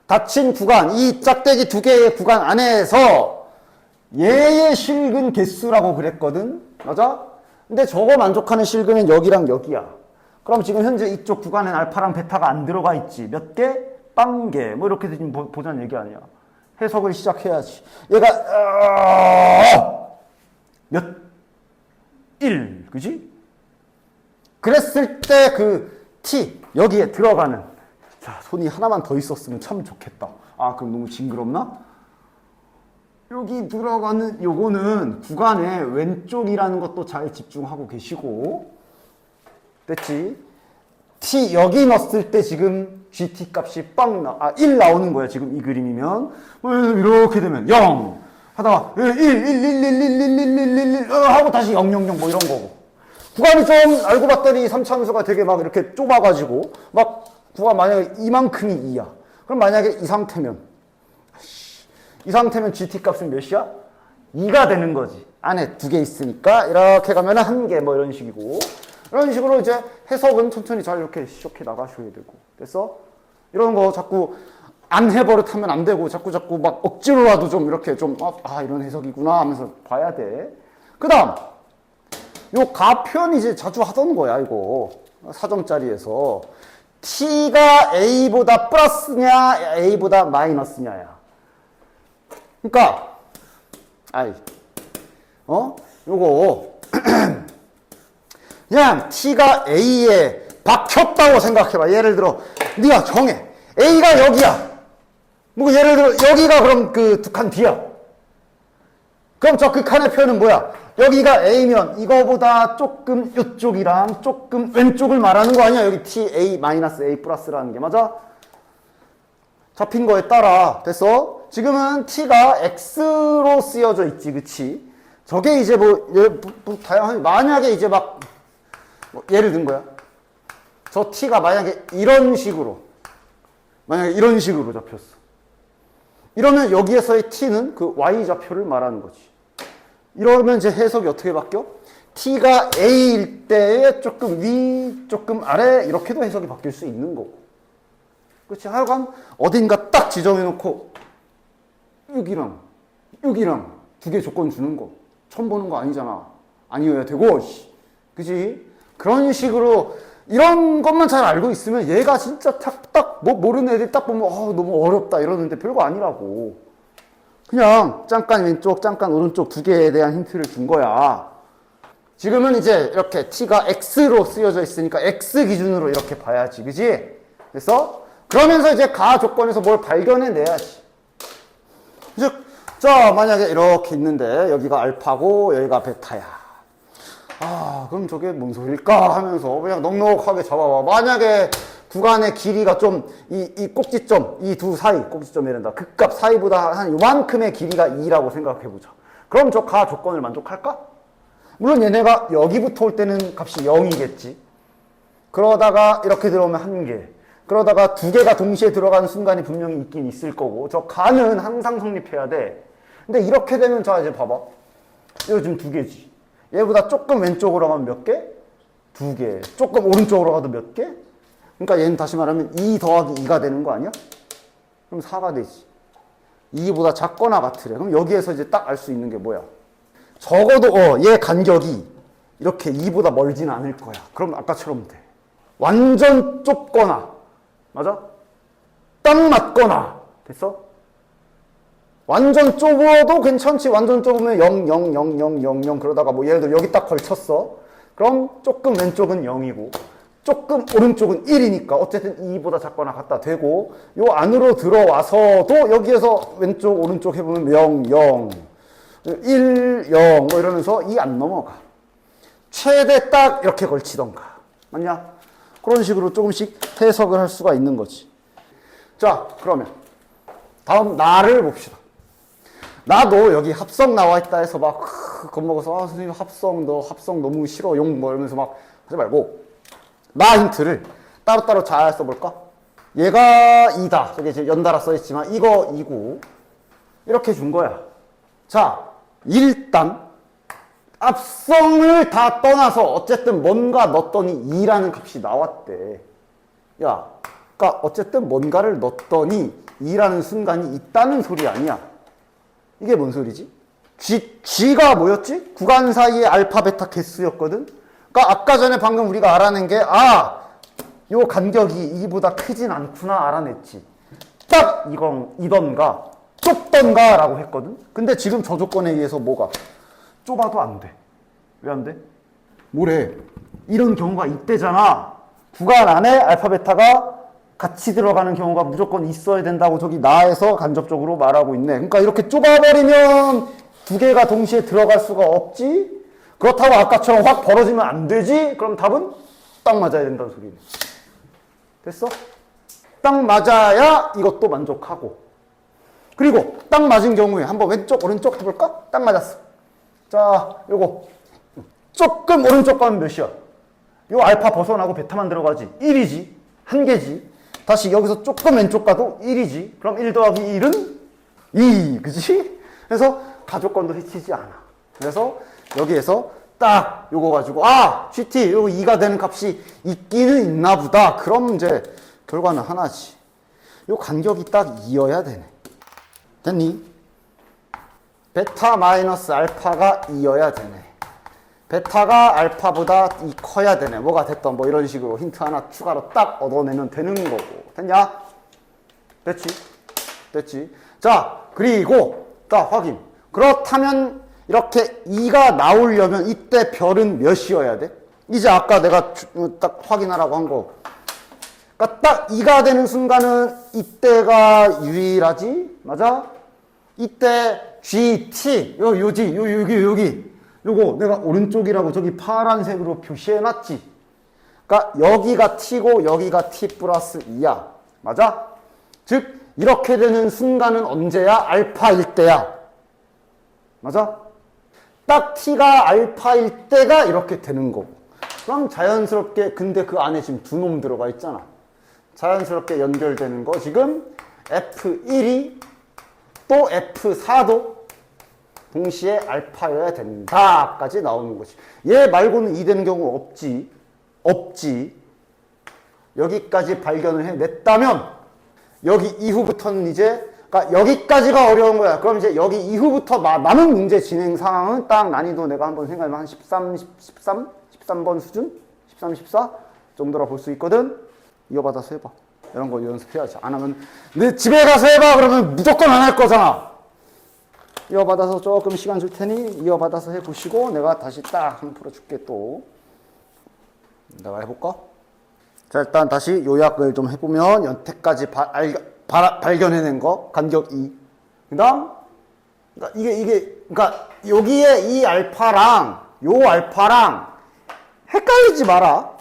닫힌 구간, 이 짝대기 2개의 구간 안에서 얘의 실근 개수라고 그랬거든? 맞아? 근데 저거 만족하는 실근은 여기랑 여기야. 그럼 지금 현재 이쪽 구간엔 알파랑 베타가 안 들어가 있지. 몇 개? 빵 개. 뭐 이렇게 지금 보자는 얘기 아니야. 해석을 시작해야지. 얘가 몇? 1. 그지? 그랬을 때 그 t 여기에 들어가는 자, 손이 하나만 더 있었으면 참 좋겠다. 그럼 너무 징그럽나? 여기 들어가는 요거는 구간의 왼쪽이라는 것도 잘 집중하고 계시고 됐지? t 여기 넣었을 때 지금 gt 값이 1 나오는 거야. 지금 이 그림이면 이렇게 되면 0 하다가 1 하고 다시 0 뭐 이런 거고 구간이 좀 알고 봤더니 3차함수가 되게 막 이렇게 좁아가지고 막 구간 만약에 이만큼이 2야. 그럼 만약에 이 상태면 GT 값은 몇이야? 2가 되는 거지. 안에 2개 있으니까 이렇게 가면 1개 뭐 이런 식이고 이런 식으로 이제 해석은 천천히 잘 이렇게 시작해 나가셔야 되고. 그래서 이런 거 자꾸 안 해버릇하면 안 되고 자꾸 막 억지로라도 좀 이렇게 좀 이런 해석이구나 하면서 봐야 돼. 그 다음 요 가편 이제 자주 하던 거야, 이거. 4점짜리에서. t가 a보다 플러스냐, a보다 마이너스냐야. 그러니까, 요거. 그냥 t가 a에 박혔다고 생각해봐. 예를 들어, 네가 정해. a가 여기야. 뭐 예를 들어, 여기가 그럼 그 두 칸 뒤야. 그럼 저 극한의 표현은 뭐야? 여기가 A면 이거보다 조금 이쪽이랑 조금 왼쪽을 말하는 거 아니야? 여기 T, A, 마이너스 A 플러스라는 게 맞아? 잡힌 거에 따라 됐어? 지금은 T가 X로 쓰여져 있지, 그치? 저게 이제 다양한, 만약에 이제 예를 든 거야. 저 T가 만약에 이런 식으로 잡혔어. 이러면 여기에서의 T는 그 Y좌표를 말하는 거지. 이러면 이제 해석이 어떻게 바뀌어? T가 A일 때에 조금 위, 조금 아래 이렇게도 해석이 바뀔 수 있는 거고. 그렇지? 하여간 어딘가 딱 지정해놓고 여기랑 두 개 조건 주는 거. 처음 보는 거 아니잖아. 아니어야 되고, 그지? 그런 식으로 이런 것만 잘 알고 있으면 얘가 진짜 모르는 애들이 딱 보면 너무 어렵다 이러는데 별거 아니라고. 그냥 잠깐 왼쪽, 잠깐 오른쪽 두 개에 대한 힌트를 준 거야. 지금은 이제 이렇게 t가 x로 쓰여져 있으니까 x 기준으로 이렇게 봐야지, 그지? 그래서 그러면서 이제 가 조건에서 뭘 발견해내야지. 즉, 자, 만약에 이렇게 있는데 여기가 알파고 여기가 베타야. 그럼 저게 뭔 소릴까 하면서 그냥 넉넉하게 잡아봐. 만약에 구간의 길이가 좀, 이 꼭지점, 이 두 사이, 꼭지점이란다. 극값 사이보다 한 요만큼의 길이가 2라고 생각해보자. 그럼 저 가 조건을 만족할까? 물론 얘네가 여기부터 올 때는 값이 0이겠지. 그러다가 이렇게 들어오면 1개. 그러다가 2개가 동시에 들어가는 순간이 분명히 있긴 있을 거고. 저 가는 항상 성립해야 돼. 근데 이렇게 되면 자, 이제 봐봐. 이거 지금 2개지. 얘보다 조금 왼쪽으로 가면 몇 개? 2개. 조금 오른쪽으로 가도 몇 개? 그러니까 얘는 다시 말하면 2 더하기 2가 되는 거 아니야? 그럼 4가 되지. 2보다 작거나 같으래. 그럼 여기에서 이제 딱 알 수 있는 게 뭐야? 적어도 얘 간격이 이렇게 2보다 멀진 않을 거야. 그럼 아까처럼 돼. 완전 좁거나, 맞아? 딱 맞거나, 됐어? 완전 좁아도 괜찮지. 완전 좁으면 0, 0, 0, 0, 0, 0 그러다가 뭐 예를 들어 여기 딱 걸쳤어. 그럼 조금 왼쪽은 0이고 조금 오른쪽은 1이니까 어쨌든 2보다 작거나 같다 되고, 요 안으로 들어와서도 여기에서 왼쪽 오른쪽 해보면 0, 0, 1, 0 뭐 이러면서 2 안 넘어가. 최대 딱 이렇게 걸치던가. 맞냐? 그런 식으로 조금씩 해석을 할 수가 있는 거지. 자, 그러면 다음 나를 봅시다. 나도 여기 합성 나와 있다 해서 막 겁먹어서 선생님 합성 너무 싫어 용 뭐 이러면서 막 하지 말고, 나 힌트를 따로따로 잘 써볼까? 얘가 2다. 저기 이제 연달아 써있지만 이거 2고 이렇게 준 거야. 자, 일단 합성을 다 떠나서 어쨌든 뭔가 넣었더니 2라는 값이 나왔대. 야, 그러니까 어쨌든 뭔가를 넣었더니 2라는 순간이 있다는 소리 아니야. 이게 뭔 소리지? G가 뭐였지? 구간 사이의 알파, 베타 개수였거든? 그러니까 아까 전에 방금 우리가 알아낸 게, 요 간격이 2보다 크진 않구나 알아냈지. 딱 이던가, 좁던가 라고 했거든? 근데 지금 저 조건에 의해서 뭐가? 좁아도 안 돼. 왜 안 돼? 뭐래? 이런 경우가 있대잖아. 구간 안에 알파, 베타가 같이 들어가는 경우가 무조건 있어야 된다고 저기 나에서 간접적으로 말하고 있네. 그러니까 이렇게 좁아버리면 두 개가 동시에 들어갈 수가 없지? 그렇다고 아까처럼 확 벌어지면 안 되지? 그럼 답은 딱 맞아야 된다는 소리네. 됐어? 딱 맞아야 이것도 만족하고. 그리고 딱 맞은 경우에 한번 왼쪽 오른쪽 해볼까? 딱 맞았어. 자, 요거 조금 오른쪽 가면 몇이야? 요 알파 벗어나고 베타만 들어가지. 1이지. 1개지. 다시 여기서 조금 왼쪽 가도 1이지. 그럼 1 더하기 1은 2. 그치? 그래서 가족권도 해치지 않아. 그래서 여기에서 딱 요거 가지고 GT 요거 2가 되는 값이 있기는 있나 보다. 그럼 이제 결과는 하나지. 요 간격이 딱 2여야 되네. 됐니? 베타 마이너스 알파가 2여야 되네. 베타가 알파보다 이 커야 되네. 뭐가 됐던 뭐 이런 식으로 힌트 하나 추가로 딱 얻어내면 되는 거고. 됐냐? 됐지? 됐지? 자, 그리고 딱 확인. 그렇다면 이렇게 2가 나오려면 이때 별은 몇이어야 돼? 이제 아까 내가 딱 확인하라고 한 거. 그러니까 딱 2가 되는 순간은 이때가 유일하지? 맞아? 이때 GT, 여기. 요거 내가 오른쪽이라고 저기 파란색으로 표시해놨지? 그러니까 여기가 T고 여기가 T 플러스 2야. 맞아? 즉, 이렇게 되는 순간은 언제야? 알파일 때야. 맞아? 딱 T가 알파일 때가 이렇게 되는 거고. 그럼 자연스럽게, 근데 그 안에 지금 두 놈 들어가 있잖아. 자연스럽게 연결되는 거 지금 F1이 또 F4도 동시에 알파여야 된다까지 나오는 거지. 얘 말고는 2 되는 경우 없지. 여기까지 발견을 해냈다면 여기 이후부터는 이제 그러니까 여기까지가 어려운 거야. 그럼 이제 여기 이후부터 남은 문제 진행 상황은 딱 난이도 내가 한번 생각해보면 한 13번 수준? 13, 14 정도라 볼 수 있거든. 이어받아서 해봐. 이런 거 연습해야지. 안 하면 내 집에 가서 해봐 그러면 무조건 안 할 거잖아. 이어받아서 조금 시간 줄 테니 이어받아서 해보시고 내가 다시 딱 한번 풀어줄게. 또 내가 해볼까? 자, 일단 다시 요약을 좀 해보면 여태까지 발견해낸 거 간격 2. 그다음 그러니까 그러니까 여기에 이 알파랑 요 알파랑 헷갈리지 마라.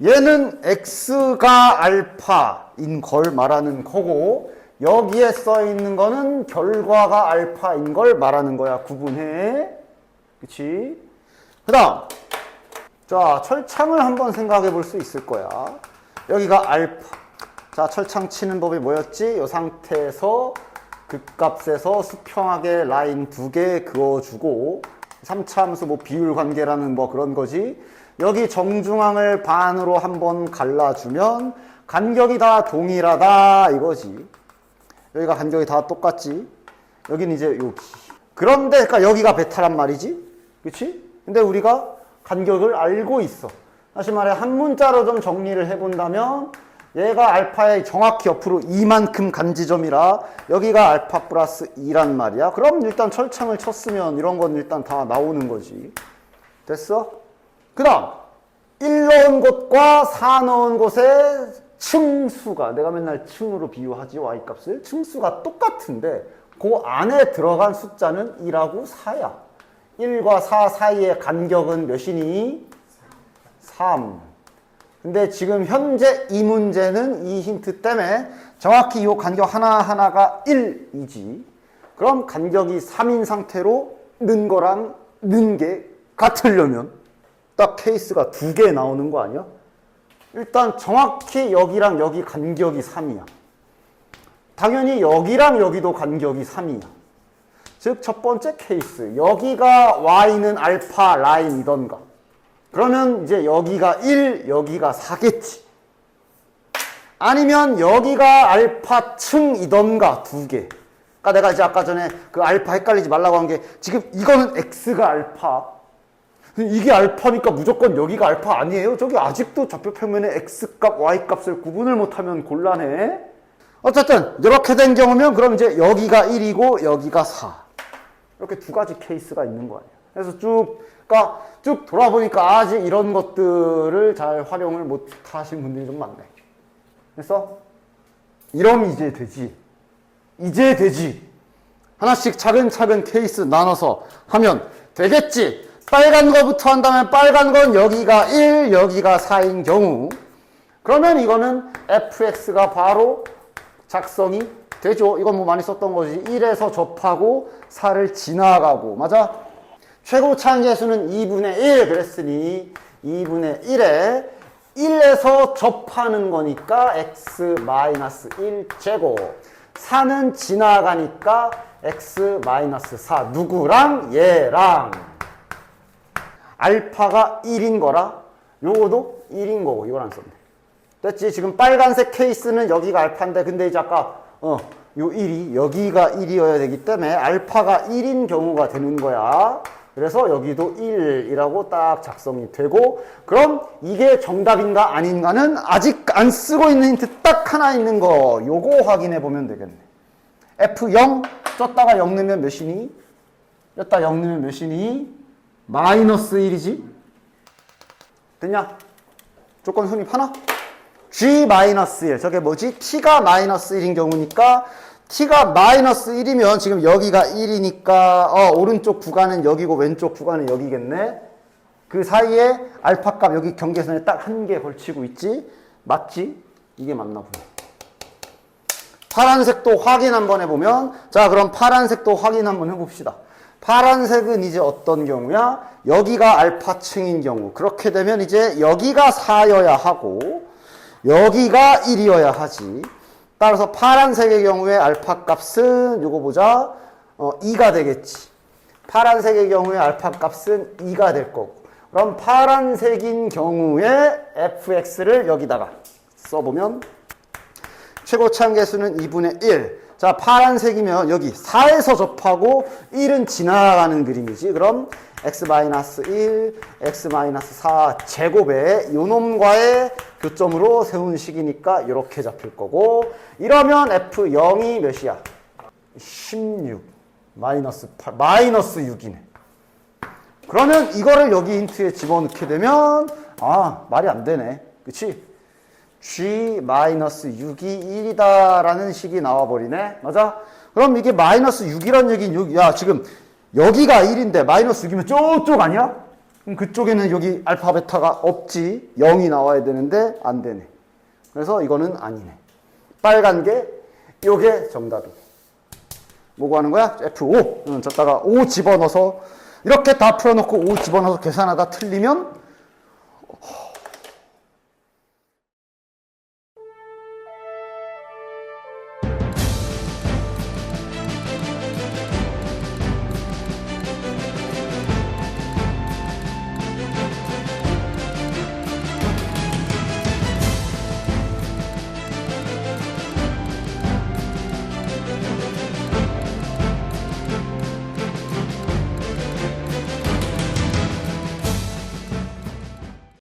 얘는 x가 알파인 걸 말하는 거고 여기에 써 있는 거는 결과가 알파인 걸 말하는 거야. 구분해. 그치? 그 다음. 자, 철창을 한번 생각해 볼 수 있을 거야. 여기가 알파. 자, 철창 치는 법이 뭐였지? 이 상태에서 극값에서 수평하게 라인 2개 그어주고 3차 함수 뭐 비율 관계라는 뭐 그런 거지. 여기 정중앙을 반으로 한번 갈라주면 간격이 다 동일하다 이거지. 여기가 간격이 다 똑같지. 여기는 이제 여기. 그런데 그러니까 여기가 베타란 말이지. 그치? 근데 우리가 간격을 알고 있어. 다시 말해 한 문자로 좀 정리를 해본다면 얘가 알파의 정확히 옆으로 이만큼 간지점이라 여기가 알파 플러스 2란 말이야. 그럼 일단 철창을 쳤으면 이런 건 일단 다 나오는 거지. 됐어? 그 다음 1 넣은 곳과 4 넣은 곳의 층수가 내가 맨날 층으로 비유하지 y값을 층수가 똑같은데 그 안에 들어간 숫자는 1하고 4야. 1과 4 사이의 간격은 몇이니? 3. 근데 지금 현재 이 문제는 이 힌트 때문에 정확히 이 간격 하나하나가 1이지. 그럼 간격이 3인 상태로 는 거랑 는 게 같으려면 딱 케이스가 2개 나오는 거 아니야? 일단 정확히 여기랑 여기 간격이 3이야. 당연히 여기랑 여기도 간격이 3이야. 즉 첫 번째 케이스 여기가 y는 알파 라인이던가 그러면 이제 여기가 1, 여기가 4겠지. 아니면 여기가 알파 층이던가 2개. 그러니까 내가 이제 아까 전에 그 알파 헷갈리지 말라고 한 게 지금 이거는 x가 알파 이게 알파니까 무조건 여기가 알파 아니에요? 저기 아직도 좌표평면에 x값, y값을 구분을 못하면 곤란해. 어쨌든 이렇게 된 경우면 그럼 이제 여기가 1이고 여기가 4. 이렇게 두 가지 케이스가 있는 거 아니야. 그래서 그러니까 쭉 돌아보니까 아직 이런 것들을 잘 활용을 못 하신 분들이 좀 많네. 그래서 이러면 이제 되지. 이제 되지. 하나씩 차근차근 케이스 나눠서 하면 되겠지. 빨간 거부터 한다면 빨간 건 여기가 1, 여기가 4인 경우 그러면 이거는 fx가 바로 작성이 되죠. 이건 뭐 많이 썼던 거지. 1에서 접하고 4를 지나가고 맞아? 최고 차항계수는 2분의 1 그랬으니 2분의 1에 1에서 접하는 거니까 x-1 제곱 4는 지나가니까 x-4 누구랑? 얘랑 알파가 1인 거라 요거도 1인 거고 이걸 안 썼네. 됐지? 지금 빨간색 케이스는 여기가 알파인데 근데 이제 아까 요 1이 여기가 1이어야 되기 때문에 알파가 1인 경우가 되는 거야. 그래서 여기도 1이라고 딱 작성이 되고, 그럼 이게 정답인가 아닌가는 아직 안 쓰고 있는 힌트 딱 하나 있는 거, 요거 확인해 보면 되겠네. F0 쪘다가 0 넣으면 몇이니? 쪘다 0 넣으면 몇이니? 마이너스 1이지? 됐냐? 조건 성립하나? G-1 저게 뭐지? T가 마이너스 1인 경우니까 T가 마이너스 1이면 지금 여기가 1이니까 오른쪽 구간은 여기고 왼쪽 구간은 여기겠네. 그 사이에 알파 값 여기 경계선에 딱 한 개 걸치고 있지? 맞지? 이게 맞나 보네. 파란색도 확인 한번 해보면, 자 그럼 파란색도 확인 한번 해봅시다. 파란색은 이제 어떤 경우야? 여기가 알파층인 경우. 그렇게 되면 이제 여기가 4여야 하고 여기가 1이어야 하지. 따라서 파란색의 경우에 알파 값은 요거 보자. 2가 되겠지. 파란색의 경우에 알파 값은 2가 될 거고. 그럼 파란색인 경우에 fx를 여기다가 써보면 최고차 한계수는 2분의 1. 자, 파란색이면 여기 4에서 접하고 1은 지나가는 그림이지. 그럼 x-1, x-4 제곱에 요놈과의 교점으로 세운 식이니까 이렇게 잡힐 거고, 이러면 F0이 몇이야? 16 마이너스 8 마이너스 6이네. 그러면 이거를 여기 힌트에 집어넣게 되면 말이 안 되네. 그치? G-6이 1이다 라는 식이 나와버리네. 맞아? 그럼 이게 마이너스 6이란 얘기는 야 지금 여기가 1인데 마이너스 6이면 저쪽 아니야? 그럼 그쪽에는 여기 알파 베타가 없지. 0이 나와야 되는데 안 되네. 그래서 이거는 아니네. 빨간 게 요게 정답이네. 뭐고 하는 거야? F5. 저다가 5 집어넣어서 이렇게 다 풀어놓고 5 집어넣어서 계산하다 틀리면